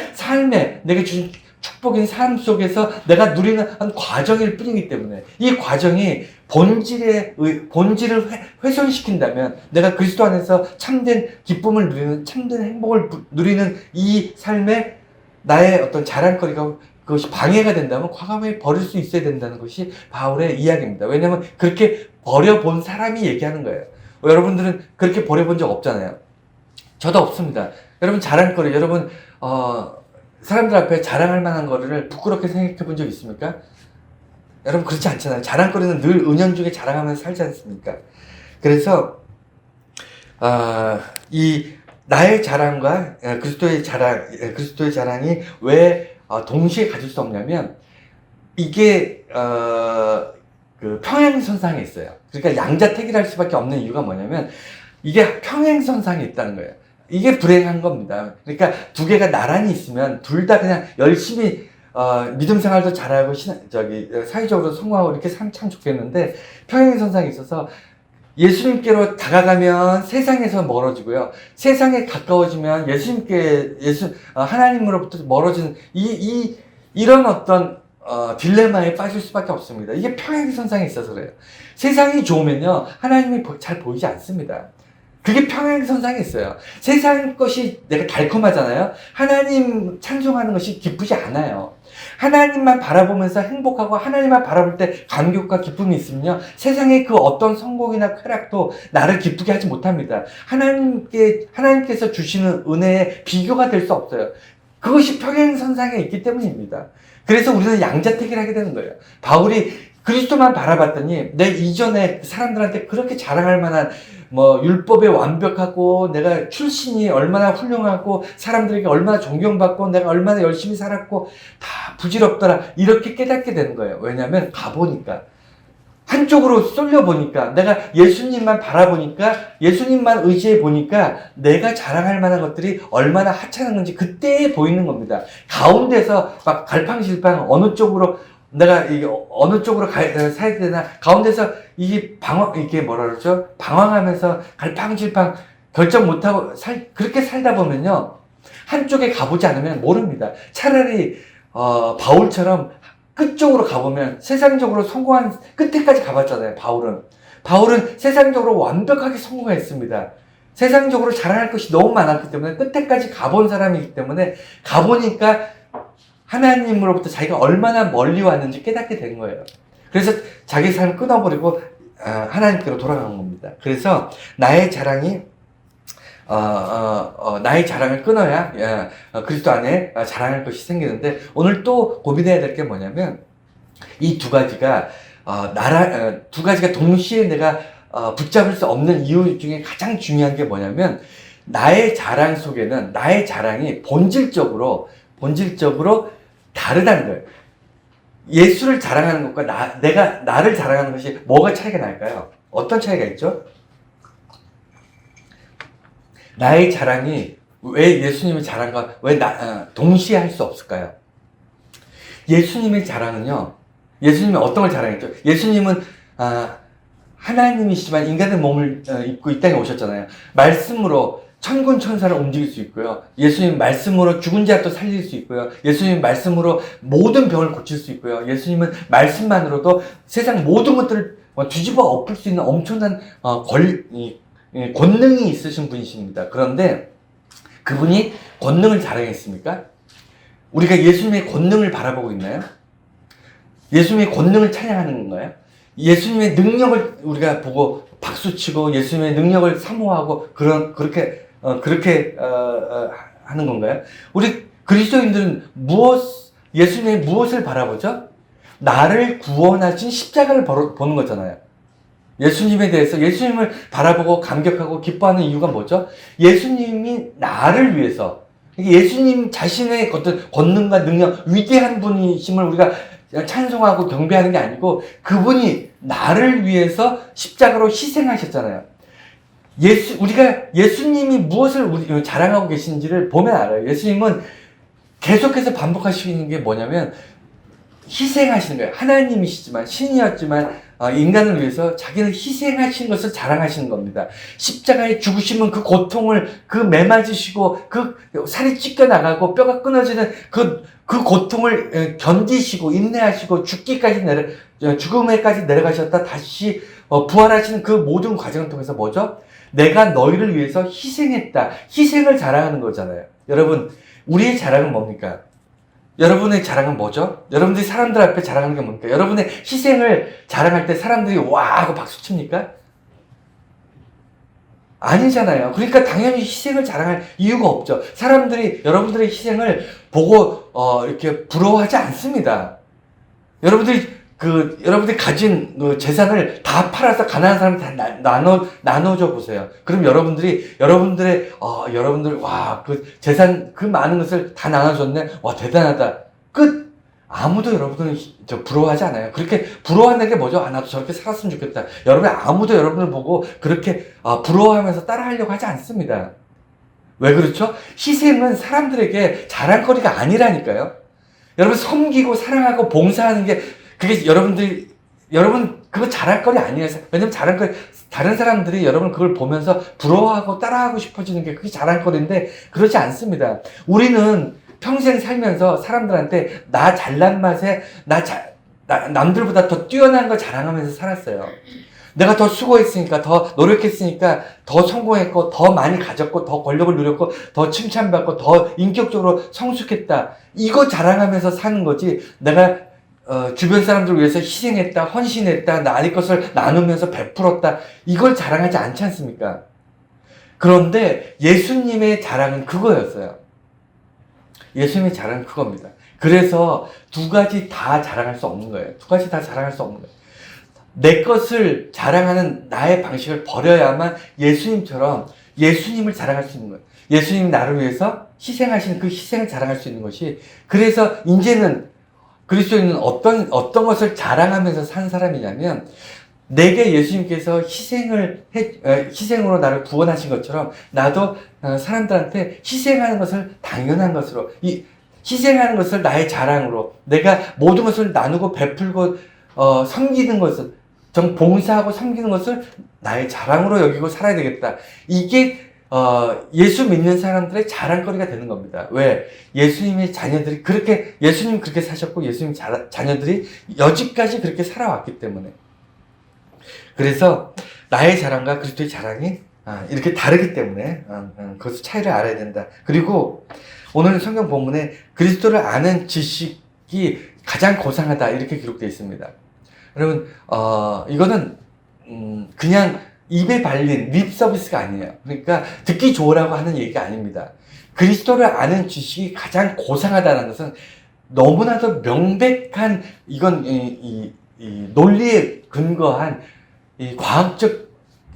내가 주신 축복인 삶 속에서 내가 누리는 한 과정일 뿐이기 때문에, 이 과정이 본질을 훼손시킨다면 내가 그리스도 안에서 참된 기쁨을 누리는, 참된 행복을 누리는 이 삶에 나의 어떤 자랑거리가 그것이 방해가 된다면 과감하게 버릴 수 있어야 된다는 것이 바울의 이야기입니다. 왜냐하면 그렇게 버려본 사람이 얘기하는 거예요. 여러분들은 그렇게 버려본 적 없잖아요. 저도 없습니다. 여러분 자랑거리, 여러분 사람들 앞에 자랑할 만한 거를 부끄럽게 생각해 본 적 있습니까? 여러분 그렇지 않잖아요. 자랑거리는 늘 은연중에 자랑하면서 살지 않습니까? 그래서 이 나의 자랑과 그리스도의 자랑이 왜 동시에 가질 수 없냐면, 이게 그 평행선상에 있어요. 그러니까 양자택일할 수밖에 없는 이유가 뭐냐면, 이게 평행선상에 있다는 거예요. 이게 불행한 겁니다. 그러니까 두 개가 나란히 있으면 둘 다 그냥 열심히 믿음 생활도 잘하고 사회적으로 성공하고 이렇게 살면 참 좋겠는데, 평행선상에 있어서 예수님께로 다가가면 세상에서 멀어지고요, 세상에 가까워지면 하나님으로부터 멀어지는 이런 어떤 딜레마에 빠질 수밖에 없습니다. 이게 평행선상에 있어서 그래요. 세상이 좋으면요, 하나님이 잘 보이지 않습니다. 그게 평행선상에 있어요. 세상 것이 내가 달콤하잖아요. 하나님 찬송하는 것이 기쁘지 않아요. 하나님만 바라보면서 행복하고 하나님만 바라볼 때 감격과 기쁨이 있으면요, 세상의 그 어떤 성공이나 쾌락도 나를 기쁘게 하지 못합니다. 하나님께서 주시는 은혜에 비교가 될 수 없어요. 그것이 평행선상에 있기 때문입니다. 그래서 우리는 양자택일 하게 되는 거예요. 바울이 그리스도만 바라봤더니 내 이전에 사람들한테 그렇게 자랑할 만한 율법에 완벽하고 내가 출신이 얼마나 훌륭하고 사람들에게 얼마나 존경받고 내가 얼마나 열심히 살았고 다 부질없더라, 이렇게 깨닫게 되는 거예요. 왜냐하면 가보니까, 한쪽으로 쏠려보니까, 내가 예수님만 바라보니까, 예수님만 의지해 보니까 내가 자랑할 만한 것들이 얼마나 하찮은 건지 그때 보이는 겁니다. 가운데서 막 갈팡질팡 어느 쪽으로 사야 되나, 가운데서 방황하면서 갈팡질팡 결정 못하고 그렇게 살다 보면요, 한쪽에 가보지 않으면 모릅니다. 차라리, 바울처럼 끝쪽으로 가보면, 세상적으로 성공한 끝에까지 가봤잖아요, 바울은 세상적으로 완벽하게 성공했습니다. 세상적으로 자랑할 것이 너무 많았기 때문에 끝에까지 가본 사람이기 때문에, 가보니까 하나님으로부터 자기가 얼마나 멀리 왔는지 깨닫게 된 거예요. 그래서 자기 삶을 끊어버리고 하나님께로 돌아간 겁니다. 그래서 나의 자랑을 끊어야 그리스도 안에 자랑할 것이 생기는데, 오늘 또 고민해야 될 게 뭐냐면, 이 두 가지가 동시에 내가 붙잡을 수 없는 이유 중에 가장 중요한 게 뭐냐면, 나의 자랑 속에는 나의 자랑이 본질적으로 다르다는 거예요. 예수를 자랑하는 것과 내가 나를 자랑하는 것이 뭐가 차이가 날까요? 어떤 차이가 있죠? 나의 자랑이 왜 예수님의 자랑과 동시에 할 수 없을까요? 예수님의 자랑은요, 예수님이 어떤 걸 자랑했죠? 예수님은 하나님이시지만 인간의 몸을 입고 이 땅에 오셨잖아요. 말씀으로 천군 천사를 움직일 수 있고요. 예수님 말씀으로 죽은 자도 살릴 수 있고요. 예수님 말씀으로 모든 병을 고칠 수 있고요. 예수님은 말씀만으로도 세상 모든 것들을 뒤집어 엎을 수 있는 엄청난 권능이 있으신 분이십니다. 그런데 그분이 권능을 자랑했습니까? 우리가 예수님의 권능을 바라보고 있나요? 예수님의 권능을 찬양하는 건가요? 예수님의 능력을 우리가 보고 박수치고 예수님의 능력을 사모하고 그렇게 하는 건가요? 우리 그리스도인들은 예수님의 무엇을 바라보죠? 나를 구원하신 십자가를 보는 거잖아요. 예수님에 대해서 예수님을 바라보고 감격하고 기뻐하는 이유가 뭐죠? 예수님이 나를 위해서, 예수님 자신의 어떤 권능과 능력, 위대한 분이심을 우리가 찬송하고 경배하는 게 아니고 그분이 나를 위해서 십자가로 희생하셨잖아요. 우리가 예수님이 무엇을 자랑하고 계신지를 보면 알아요. 예수님은 계속해서 반복하시는 게 뭐냐면 희생하시는 거예요. 하나님이시지만, 신이었지만, 인간을 위해서 자기를 희생하신 것을 자랑하시는 겁니다. 십자가에 죽으시면 그 고통을, 그 매맞으시고, 그 살이 찢겨나가고, 뼈가 끊어지는 그 고통을 견디시고, 인내하시고, 죽음에까지 내려가셨다 다시 부활하시는 그 모든 과정을 통해서 뭐죠? 내가 너희를 위해서 희생했다. 희생을 자랑하는 거잖아요. 여러분, 우리의 자랑은 뭡니까? 여러분의 자랑은 뭐죠? 여러분들이 사람들 앞에 자랑하는 게 뭡니까? 여러분의 희생을 자랑할 때 사람들이 와 하고 박수 칩니까? 아니잖아요. 그러니까 당연히 희생을 자랑할 이유가 없죠. 사람들이 여러분들의 희생을 보고 이렇게 부러워하지 않습니다. 여러분들이 가진 재산을 다 팔아서 가난한 사람한테 다 나눠줘 보세요. 그럼 여러분들, 와, 그 재산, 그 많은 것을 다 나눠줬네? 와, 대단하다. 끝! 아무도 여러분을 부러워하지 않아요. 그렇게 부러워하는 게 뭐죠? 나도 저렇게 살았으면 좋겠다. 아무도 여러분을 보고 그렇게 부러워하면서 따라하려고 하지 않습니다. 왜 그렇죠? 희생은 사람들에게 자랑거리가 아니라니까요. 여러분, 섬기고 사랑하고 봉사하는 게 그게 여러분, 그거 자랑거리 아니에요. 왜냐면 다른 사람들이 여러분 그걸 보면서 부러워하고 따라하고 싶어지는 게 그게 자랑거리인데, 그렇지 않습니다. 우리는 평생 살면서 사람들한테 나 잘난 맛에, 남들보다 더 뛰어난 걸 자랑하면서 살았어요. 내가 더 수고했으니까, 더 노력했으니까, 더 성공했고, 더 많이 가졌고, 더 권력을 누렸고, 더 칭찬받고, 더 인격적으로 성숙했다. 이거 자랑하면서 사는 거지, 내가 주변 사람들을 위해서 희생했다, 헌신했다, 나의 것을 나누면서 베풀었다. 이걸 자랑하지 않지 않습니까? 그런데 예수님의 자랑은 그거였어요. 예수님의 자랑은 그겁니다. 그래서 두 가지 다 자랑할 수 없는 거예요. 두 가지 다 자랑할 수 없는 거예요. 내 것을 자랑하는 나의 방식을 버려야만 예수님처럼 예수님을 자랑할 수 있는 거예요. 예수님이 나를 위해서 희생하시는 그 희생을 자랑할 수 있는 것이, 그래서 이제는 그리스도인은 어떤 것을 자랑하면서 산 사람이냐면, 내게 예수님께서 희생으로 나를 구원하신 것처럼 나도 사람들한테 희생하는 것을 당연한 것으로, 희생하는 것을 나의 자랑으로, 내가 모든 것을 나누고 베풀고 섬기는 것을, 봉사하고 섬기는 것을 나의 자랑으로 여기고 살아야 되겠다. 이게 예수 믿는 사람들의 자랑거리가 되는 겁니다. 왜? 예수님의 자녀들이 예수님 그렇게 사셨고, 예수님 자녀들이 여지까지 그렇게 살아왔기 때문에. 그래서 나의 자랑과 그리스도의 자랑이 이렇게 다르기 때문에 그것의 차이를 알아야 된다. 그리고 오늘 성경 본문에 그리스도를 아는 지식이 가장 고상하다 이렇게 기록되어 있습니다. 여러분, 이거는 그냥 입에 발린 립 서비스가 아니에요. 그러니까 듣기 좋으라고 하는 얘기가 아닙니다. 그리스도를 아는 지식이 가장 고상하다는 것은 너무나도 명백한, 이건 이 논리에 근거한 이 과학적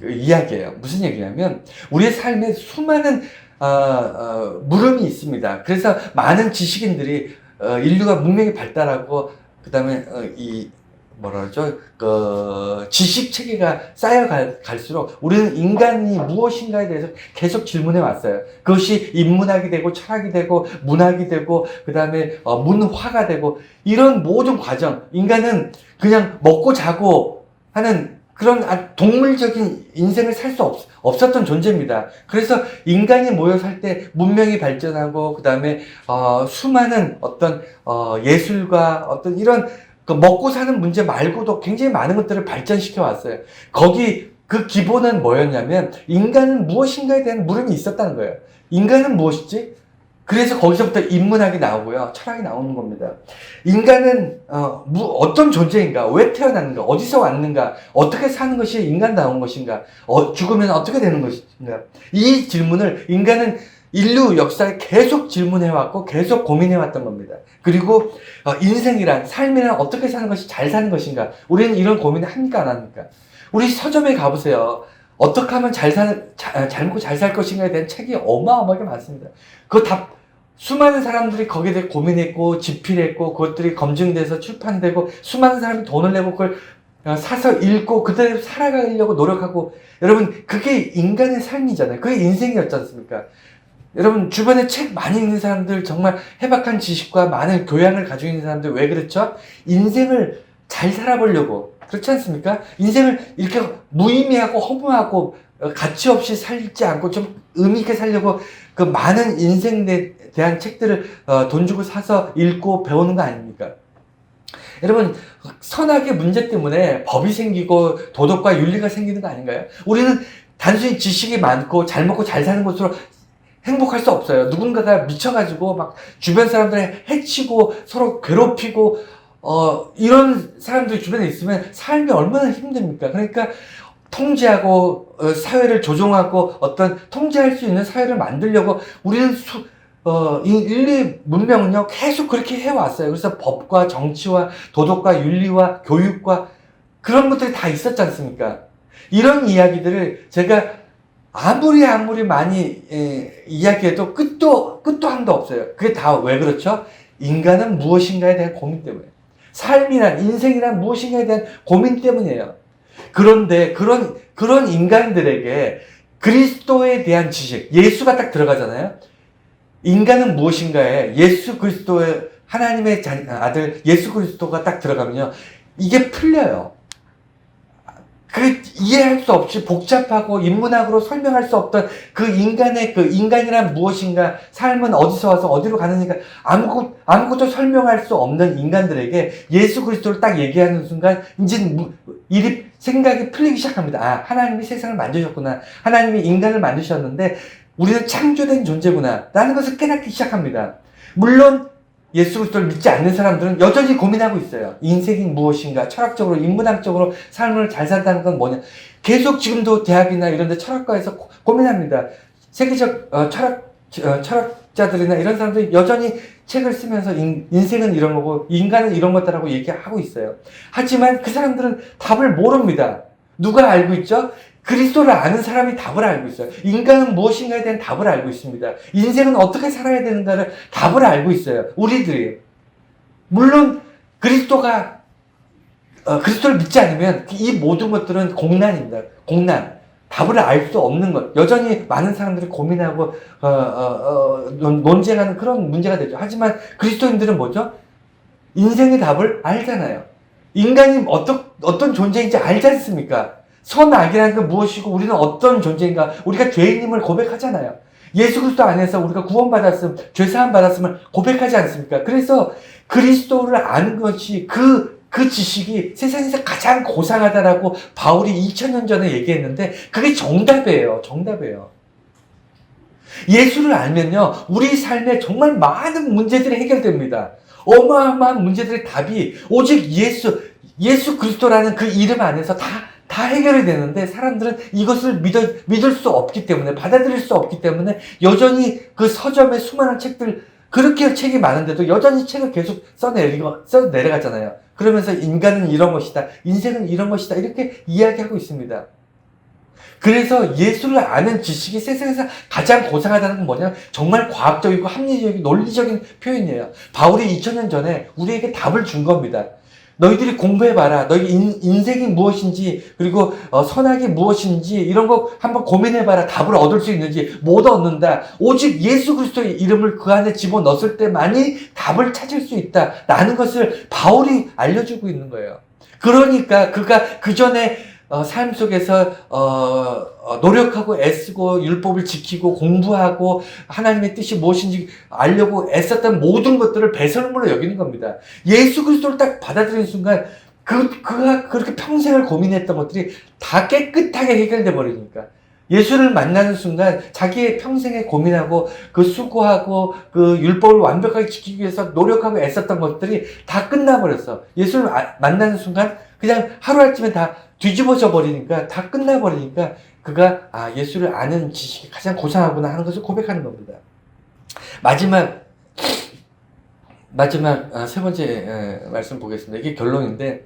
이야기예요. 무슨 얘기냐면, 우리의 삶에 수많은 물음이 있습니다. 그래서 많은 지식인들이 인류가 문명이 발달하고 그다음에 지식 체계가 쌓여갈수록 우리는 인간이 무엇인가에 대해서 계속 질문해 왔어요. 그것이 인문학이 되고 철학이 되고 문학이 되고 그다음에 문화가 되고, 이런 모든 과정, 인간은 그냥 먹고 자고 하는 그런 동물적인 인생을 살 수 없었던 존재입니다. 그래서 인간이 모여 살 때 문명이 발전하고 그 다음에 수많은 어떤 예술과 어떤 이런 그 먹고 사는 문제 말고도 굉장히 많은 것들을 발전시켜 왔어요. 거기 그 기본은 뭐였냐면 인간은 무엇인가에 대한 물음이 있었다는 거예요. 인간은 무엇이지? 그래서 거기서부터 인문학이 나오고요. 철학이 나오는 겁니다. 인간은 어떤 존재인가? 왜 태어났는가? 어디서 왔는가? 어떻게 사는 것이 인간다운 것인가? 죽으면 어떻게 되는 것인가? 이 질문을 인간은 인류 역사에 계속 질문해왔고 계속 고민해왔던 겁니다. 그리고 인생이란, 삶이란 어떻게 사는 것이 잘 사는 것인가? 우리는 이런 고민을 합니까? 안 합니까? 우리 서점에 가보세요. 어떻게 하면 잘 먹고 잘 살 것인가에 대한 책이 어마어마하게 많습니다. 그거 다 수많은 사람들이 거기에 대해 고민했고 집필했고 그것들이 검증돼서 출판되고 수많은 사람이 돈을 내고 그걸 사서 읽고 그대로 살아가려고 노력하고, 여러분 그게 인간의 삶이잖아요. 그게 인생이었지 않습니까? 여러분 주변에 책 많이 읽는 사람들, 정말 해박한 지식과 많은 교양을 가지고 있는 사람들 왜 그렇죠? 인생을 잘 살아보려고, 그렇지 않습니까? 인생을 이렇게 무의미하고 허무하고 가치 없이 살지 않고 좀 의미 있게 살려고 그 많은 인생에 대한 책들을 돈 주고 사서 읽고 배우는 거 아닙니까? 여러분 선악의 문제 때문에 법이 생기고 도덕과 윤리가 생기는 거 아닌가요? 우리는 단순히 지식이 많고 잘 먹고 잘 사는 것으로 행복할 수 없어요. 누군가가 미쳐가지고 막 주변 사람들을 해치고 서로 괴롭히고 이런 사람들이 주변에 있으면 삶이 얼마나 힘듭니까? 그러니까 통제하고 사회를 조종하고 어떤 통제할 수 있는 사회를 만들려고 우리는 인류 문명은요 계속 그렇게 해왔어요. 그래서 법과 정치와 도덕과 윤리와 교육과 그런 것들이 다 있었지 않습니까? 이런 이야기들을 제가 아무리 많이 이야기해도 끝도 한도 없어요. 그게 다 왜 그렇죠? 인간은 무엇인가에 대한 고민 때문에, 삶이란, 인생이란 무엇인가에 대한 고민 때문이에요. 그런데 그런 인간들에게 그리스도에 대한 지식, 예수가 딱 들어가잖아요. 인간은 무엇인가에 예수 그리스도의 하나님의 아들 예수 그리스도가 딱 들어가면요, 이게 풀려요. 이해할 수 없이 복잡하고 인문학으로 설명할 수 없던 그 인간이란 무엇인가, 삶은 어디서 와서 어디로 가느니까 아무것도 설명할 수 없는 인간들에게 예수 그리스도를 딱 얘기하는 순간 이제 생각이 풀리기 시작합니다. 하나님이 세상을 만드셨구나. 하나님이 인간을 만드셨는데 우리는 창조된 존재구나 라는 것을 깨닫기 시작합니다. 물론 예수 그리스도를 믿지 않는 사람들은 여전히 고민하고 있어요. 인생이 무엇인가, 철학적으로, 인문학적으로 삶을 잘 산다는 건 뭐냐. 계속 지금도 대학이나 이런 데 철학과에서 고민합니다. 세계적 철학자들이나 이런 사람들이 여전히 책을 쓰면서 인생은 이런 거고 인간은 이런 것다라고 얘기하고 있어요. 하지만 그 사람들은 답을 모릅니다. 누가 알고 있죠? 그리스도를 아는 사람이 답을 알고 있어요. 인간은 무엇인가에 대한 답을 알고 있습니다. 인생은 어떻게 살아야 되는가를 답을 알고 있어요. 우리들이. 물론 그리스도를 믿지 않으면 이 모든 것들은 공난입니다. 공난. 답을 알 수 없는 것. 여전히 많은 사람들이 고민하고 논쟁하는 그런 문제가 되죠. 하지만 그리스도인들은 뭐죠? 인생의 답을 알잖아요. 인간이 어떤 존재인지 알지 않습니까? 선악이라는 게 무엇이고 우리는 어떤 존재인가, 우리가 죄인임을 고백하잖아요. 예수 그리스도 안에서 우리가 구원받았음, 죄사함 받았음을 고백하지 않습니까? 그래서 그리스도를 아는 것이 그 지식이 세상에서 가장 고상하다라고 바울이 2000년 전에 얘기했는데 그게 정답이에요. 예수를 알면요, 우리 삶에 정말 많은 문제들이 해결됩니다. 어마어마한 문제들의 답이 오직 예수 그리스도라는 그 이름 안에서 다 해결이 되는데 사람들은 이것을 믿을 수 없기 때문에, 받아들일 수 없기 때문에 여전히 그 서점에 수많은 책들, 그렇게 책이 많은데도 여전히 책을 계속 써내려가잖아요. 그러면서 인간은 이런 것이다, 인생은 이런 것이다, 이렇게 이야기하고 있습니다. 그래서 예수를 아는 지식이 세상에서 가장 고상하다는 건 뭐냐? 정말 과학적이고 합리적이고 논리적인 표현이에요. 바울이 2000년 전에 우리에게 답을 준 겁니다. 너희들이 공부해봐라. 너희 인생이 무엇인지, 그리고 선악이 무엇인지 이런 거 한번 고민해봐라. 답을 얻을 수 있는지. 못 얻는다. 오직 예수 그리스도의 이름을 그 안에 집어넣었을 때만이 답을 찾을 수 있다 라는 것을 바울이 알려주고 있는 거예요. 그러니까 그가 그 전에 삶 속에서 노력하고 애쓰고 율법을 지키고 공부하고 하나님의 뜻이 무엇인지 알려고 애썼던 모든 것들을 배설물로 여기는 겁니다. 예수 그리스도를 딱 받아들이는 순간 그가 그렇게 평생을 고민했던 것들이 다 깨끗하게 해결돼 버리니까, 예수를 만나는 순간 자기의 평생에 고민하고 그 수고하고 그 율법을 완벽하게 지키기 위해서 노력하고 애썼던 것들이 다 끝나버렸어. 예수를 만나는 순간 그냥 하루아침에 다 뒤집어져 버리니까, 다 끝나버리니까 그가 예수를 아는 지식이 가장 고상하구나 하는 것을 고백하는 겁니다. 마지막 세 번째 말씀 보겠습니다. 이게 결론인데,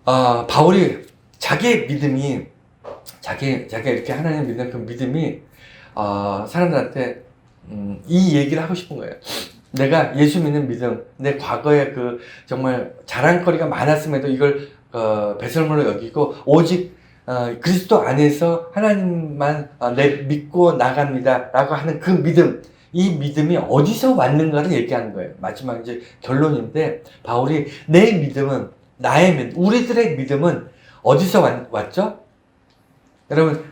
바울이 자기의 믿음이, 자기가 이렇게 하나님 믿는 그 믿음이 사람들한테 이 얘기를 하고 싶은 거예요. 내가 예수 믿는 믿음, 내 과거에 그 정말 자랑거리가 많았음에도 이걸 배설물로 여기고 오직 그리스도 안에서 하나님만 믿고 나갑니다 라고 하는 그 믿음, 이 믿음이 어디서 왔는가를 얘기하는 거예요. 마지막 이제 결론인데, 바울이 내 믿음은, 나의 믿음, 우리들의 믿음은 어디서 왔죠? 여러분,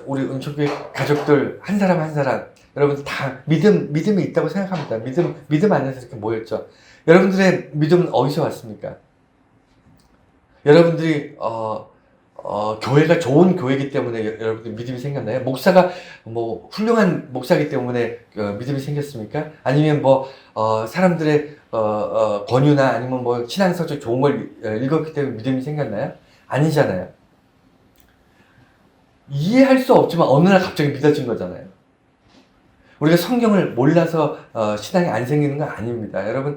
우리 은총교회 가족들 한 사람 한 사람, 여러분 다 믿음이 있다고 생각합니다. 믿음 안에서 이렇게 모였죠. 여러분들의 믿음은 어디서 왔습니까? 여러분들이, 교회가 좋은 교회이기 때문에 여러분들 믿음이 생겼나요? 목사가 뭐 훌륭한 목사이기 때문에 믿음이 생겼습니까? 아니면 사람들의 권유나 아니면 신앙서적 좋은 걸 읽었기 때문에 믿음이 생겼나요? 아니잖아요. 이해할 수 없지만 어느 날 갑자기 믿어진 거잖아요. 우리가 성경을 몰라서 신앙이 안 생기는 건 아닙니다. 여러분,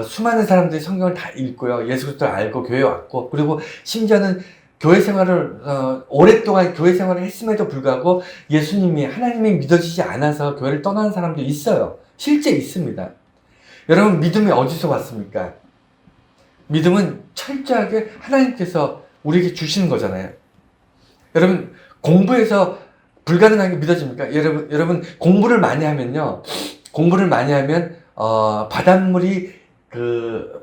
수많은 사람들이 성경을 다 읽고요, 예수 그리스도를 알고 교회에 왔고, 그리고 심지어는 교회 생활을 오랫동안 교회 생활을 했음에도 불구하고 예수님이, 하나님이 믿어지지 않아서 교회를 떠나는 사람도 있어요. 실제 있습니다. 여러분, 믿음이 어디서 왔습니까? 믿음은 철저하게 하나님께서 우리에게 주시는 거잖아요. 여러분, 공부해서 불가능한 게 믿어집니까? 여러분 공부를 많이 하면요,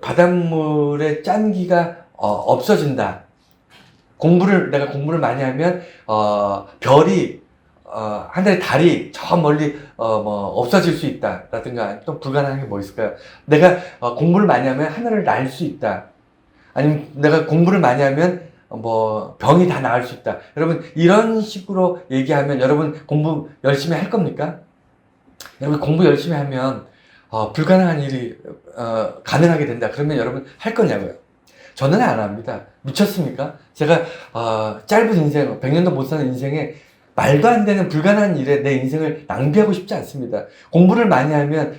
바닷물의 짠기가 없어진다. 내가 공부를 많이 하면 별이 하늘의 달이 저 멀리 없어질 수 있다 라든가, 또 불가능한 게 뭐 있을까요? 내가 공부를 많이 하면 하늘을 날 수 있다. 아니면 내가 공부를 많이 하면 병이 다 나을 수 있다. 여러분, 이런 식으로 얘기하면 여러분 공부 열심히 할 겁니까? 여러분 공부 열심히 하면 불가능한 일이 가능하게 된다. 그러면 여러분 할 거냐고요? 저는 안 합니다. 미쳤습니까? 제가 짧은 인생, 100년도 못 사는 인생에 말도 안 되는 불가능한 일에 내 인생을 낭비하고 싶지 않습니다. 공부를 많이 하면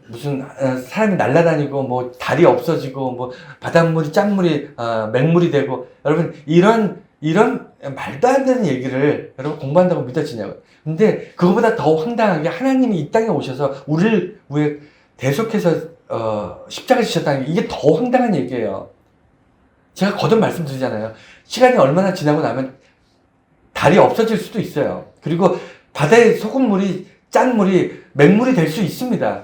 무슨 사람이 날아다니고 달이 없어지고 바닷물이 짠물이 맹물이 되고, 여러분 이런 말도 안 되는 얘기를 여러분 공부한다고 믿어지냐고요. 근데 그거보다 더 황당하게, 하나님이 이 땅에 오셔서 우리를 위해 대속해서 십자가 지셨다는 게, 이게 더 황당한 얘기예요. 제가 거듭 말씀드리잖아요. 시간이 얼마나 지나고 나면 달이 없어질 수도 있어요. 그리고 바다의 소금물이, 짠물이 맹물이 될 수 있습니다.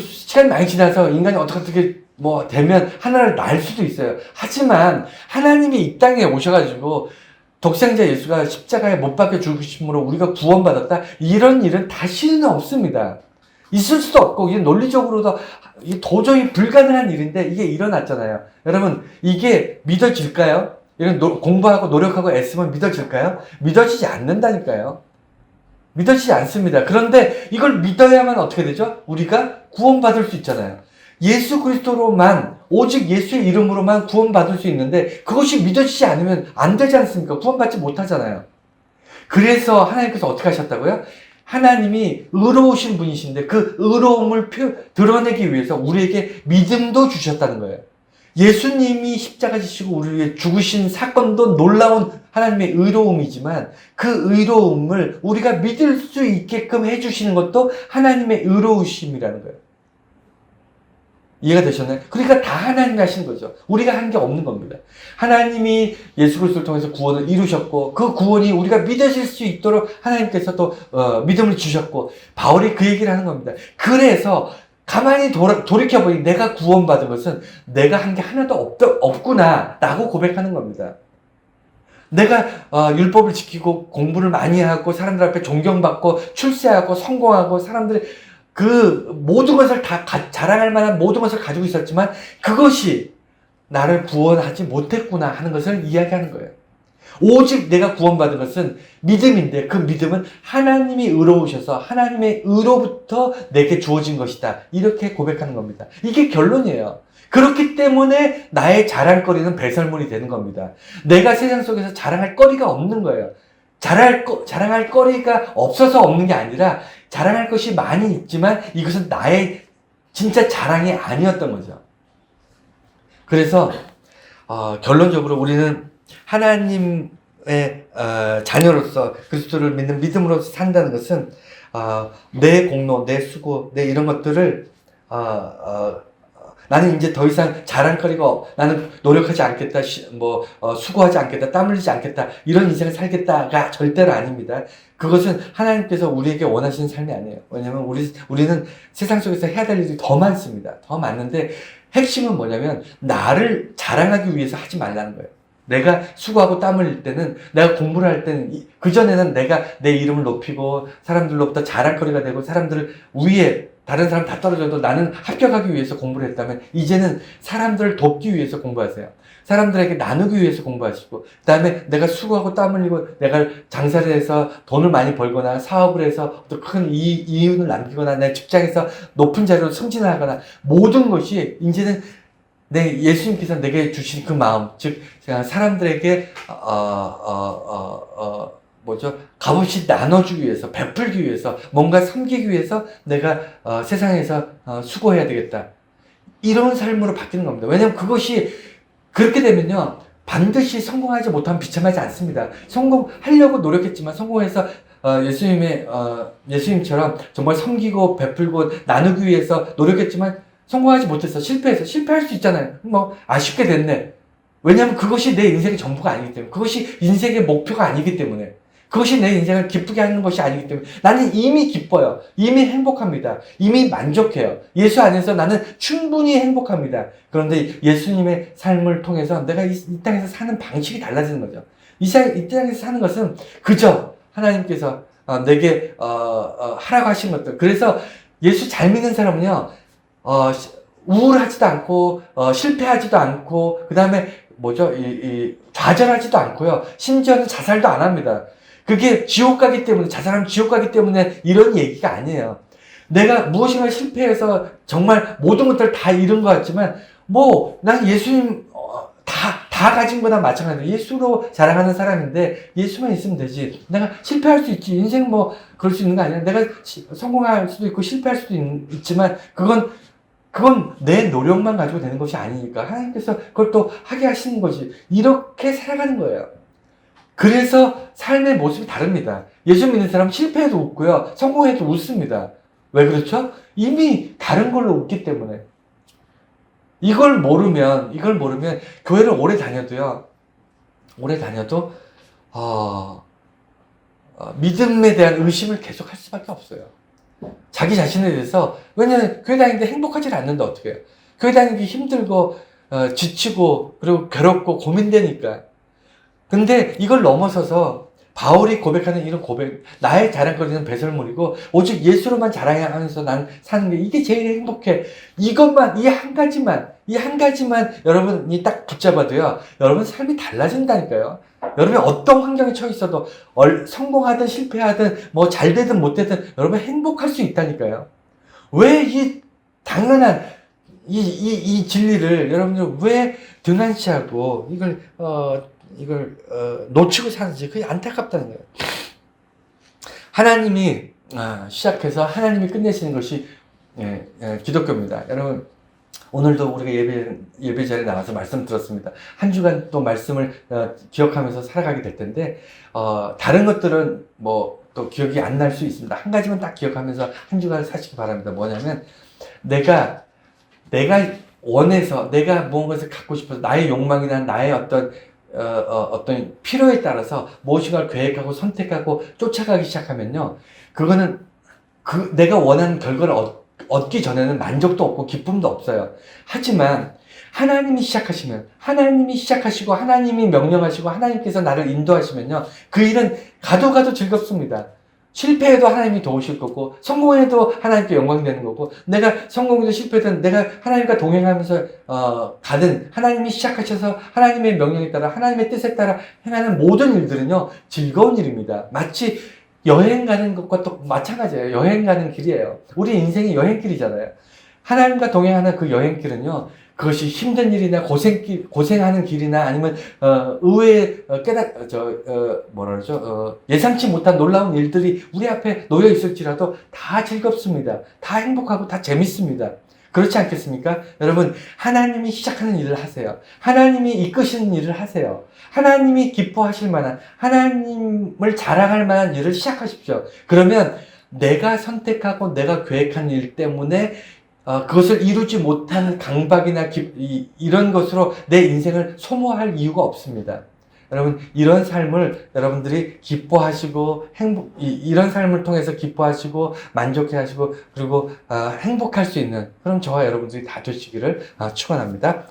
시간이 많이 지나서 인간이 어떻게 되면 하나를 날 수도 있어요. 하지만 하나님이 이 땅에 오셔가지고 독생자 예수가 십자가에 못 박혀 죽으심으로 우리가 구원받았다, 이런 일은 다시는 없습니다. 있을 수도 없고, 이게 논리적으로도 도저히 불가능한 일인데 이게 일어났잖아요. 여러분, 이게 믿어질까요? 이런 공부하고 노력하고 애쓰면 믿어질까요? 믿어지지 않는다니까요. 믿어지지 않습니다. 그런데 이걸 믿어야만 어떻게 되죠? 우리가 구원받을 수 있잖아요. 예수 그리스도로만, 오직 예수의 이름으로만 구원받을 수 있는데, 그것이 믿어지지 않으면 안 되지 않습니까? 구원받지 못하잖아요. 그래서 하나님께서 어떻게 하셨다고요? 하나님이 의로우신 분이신데 그 의로움을 드러내기 위해서 우리에게 믿음도 주셨다는 거예요. 예수님이 십자가 지시고 우리를 위해 죽으신 사건도 놀라운 하나님의 의로움이지만, 그 의로움을 우리가 믿을 수 있게끔 해주시는 것도 하나님의 의로우심이라는 거예요. 이해가 되셨나요? 그러니까 다 하나님이 하신 거죠. 우리가 한 게 없는 겁니다. 하나님이 예수 그리스도를 통해서 구원을 이루셨고, 그 구원이 우리가 믿어질 수 있도록 하나님께서 또 믿음을 주셨고, 바울이 그 얘기를 하는 겁니다. 그래서 가만히 돌이켜보니 내가 구원받은 것은 내가 한 게 하나도 없구나 라고 고백하는 겁니다. 내가 율법을 지키고 공부를 많이 하고 사람들 앞에 존경받고 출세하고 성공하고 사람들이 그 모든 것을 다 자랑할 만한 모든 것을 가지고 있었지만 그것이 나를 구원하지 못했구나 하는 것을 이야기하는 거예요. 오직 내가 구원받은 것은 믿음인데 그 믿음은 하나님이 의로우셔서 하나님의 의로부터 내게 주어진 것이다. 이렇게 고백하는 겁니다. 이게 결론이에요. 그렇기 때문에 나의 자랑거리는 배설물이 되는 겁니다. 내가 세상 속에서 자랑할 거리가 없는 거예요. 자랑할 거리가 없어서 없는 게 아니라 자랑할 것이 많이 있지만 이것은 나의 진짜 자랑이 아니었던 거죠. 그래서 결론적으로 우리는 하나님의 자녀로서 그리스도를 믿는 믿음으로서 산다는 것은 내 공로, 내 수고, 내 이런 것들을 나는 이제 더 이상 자랑거리가 나는 노력하지 않겠다, 수고하지 않겠다, 땀 흘리지 않겠다 이런 인생을 살겠다가 절대로 아닙니다. 그것은 하나님께서 우리에게 원하시는 삶이 아니에요. 왜냐하면 우리는 세상 속에서 해야 될 일이 더 많습니다. 더 많은데 핵심은 뭐냐면 나를 자랑하기 위해서 하지 말라는 거예요. 내가 수고하고 땀 흘릴 때는, 내가 공부를 할 때는, 그전에는 내가 내 이름을 높이고 사람들로부터 자랑거리가 되고 사람들을 위에 다른 사람 다 떨어져도 나는 합격하기 위해서 공부를 했다면 이제는 사람들을 돕기 위해서 공부하세요. 사람들에게 나누기 위해서 공부하시고 그 다음에 내가 수고하고 땀 흘리고 내가 장사를 해서 돈을 많이 벌거나 사업을 해서 어떤 큰 이윤을 남기거나 내 직장에서 높은 자리로 승진하거나 모든 것이 이제는 예수님께서 내게 주신 그 마음, 즉 사람들에게 값없이 나눠주기 위해서, 베풀기 위해서, 뭔가 섬기기 위해서 내가 세상에서 수고해야 되겠다. 이런 삶으로 바뀌는 겁니다. 왜냐하면 그것이 그렇게 되면요, 반드시 성공하지 못하면 비참하지 않습니다. 성공하려고 노력했지만 성공해서 예수님처럼 정말 섬기고 베풀고 나누기 위해서 노력했지만 성공하지 못했어. 실패할 수 있잖아요. 아쉽게 됐네. 왜냐하면 그것이 내 인생의 전부가 아니기 때문에, 그것이 인생의 목표가 아니기 때문에, 그것이 내 인생을 기쁘게 하는 것이 아니기 때문에 나는 이미 기뻐요. 이미 행복합니다. 이미 만족해요. 예수 안에서 나는 충분히 행복합니다. 그런데 예수님의 삶을 통해서 내가 이 땅에서 사는 방식이 달라지는 거죠. 이 땅에서 사는 것은 그저 하나님께서 내게 하라고 하신 것들. 그래서 예수 잘 믿는 사람은요, 우울하지도 않고 실패하지도 않고 그 다음에 좌절하지도 않고요. 심지어는 자살도 안 합니다. 그게 지옥 가기 때문에, 자살하면 지옥 가기 때문에 이런 얘기가 아니에요. 내가 무엇인가 실패해서 정말 모든 것들을 다 잃은 것 같지만, 난 예수님, 다 가진 거나 마찬가지로 예수로 자랑하는 사람인데, 예수만 있으면 되지. 내가 실패할 수 있지. 인생 그럴 수 있는 거 아니야. 내가 성공할 수도 있고 실패할 수도 있지만, 그건 내 노력만 가지고 되는 것이 아니니까. 하나님께서 그걸 또 하게 하시는 것이. 이렇게 살아가는 거예요. 그래서 삶의 모습이 다릅니다. 예수 믿는 사람은 실패해도 웃고요. 성공해도 웃습니다. 왜 그렇죠? 이미 다른 걸로 웃기 때문에. 이걸 모르면 교회를 오래 다녀도 믿음에 대한 의심을 계속 할 수밖에 없어요. 자기 자신에 대해서. 왜냐면 교회 다니는데 행복하지 않는데 어떻게 해요? 교회 다니기 힘들고 지치고 그리고 괴롭고 고민되니까. 근데 이걸 넘어서서 바울이 고백하는 이런 고백, 나의 자랑거리는 배설물이고 오직 예수로만 자랑하면서 난 사는 게 이게 제일 행복해. 이것만, 이 한 가지만 여러분이 딱 붙잡아도요, 여러분 삶이 달라진다니까요. 여러분이 어떤 환경에 처해 있어도 성공하든 실패하든 잘 되든 못 되든 여러분 행복할 수 있다니까요. 왜 이 당연한 이 진리를 여러분들 왜 등한시하고 이걸 놓치고 사는지 그게 안타깝다는 거예요. 하나님이 시작해서 하나님이 끝내시는 것이 기독교입니다. 여러분, 오늘도 우리가 예배 자리에 나와서 말씀 들었습니다. 한 주간 또 말씀을 기억하면서 살아가게 될 텐데, 다른 것들은 또 기억이 안 날 수 있습니다. 한 가지만 딱 기억하면서 한 주간 사시기 바랍니다. 뭐냐면, 내가 원해서, 내가 무언가를 갖고 싶어서, 나의 욕망이나 나의 어떤 필요에 따라서 무엇인가를 계획하고 선택하고 쫓아가기 시작하면요, 그거는 내가 원하는 결과를 얻기 전에는 만족도 없고 기쁨도 없어요. 하지만 하나님이 시작하시면, 하나님이 시작하시고 하나님이 명령하시고 하나님께서 나를 인도하시면요, 그 일은 가도 즐겁습니다. 실패해도 하나님이 도우실 거고, 성공해도 하나님께 영광되는 거고, 내가 성공해도 실패든 내가 하나님과 동행하면서 가든, 하나님이 시작하셔서 하나님의 명령에 따라 하나님의 뜻에 따라 행하는 모든 일들은요 즐거운 일입니다. 마치 여행 가는 것과 또 마찬가지예요. 여행 가는 길이에요. 우리 인생이 여행길이잖아요. 하나님과 동행하는 그 여행길은요, 그것이 힘든 일이나 고생하는 길이나 아니면, 의외의, 예상치 못한 놀라운 일들이 우리 앞에 놓여 있을지라도 다 즐겁습니다. 다 행복하고 다 재밌습니다. 그렇지 않겠습니까? 여러분, 하나님이 시작하는 일을 하세요. 하나님이 이끄시는 일을 하세요. 하나님이 기뻐하실 만한, 하나님을 자랑할 만한 일을 시작하십시오. 그러면 내가 선택하고 내가 계획한 일 때문에 그것을 이루지 못한 강박이나 이런 것으로 내 인생을 소모할 이유가 없습니다. 여러분, 이런 삶을 여러분들이 기뻐하시고 이런 삶을 통해서 기뻐하시고 만족해 하시고 그리고 행복할 수 있는 그런 저와 여러분들이 다 되시기를 축원합니다.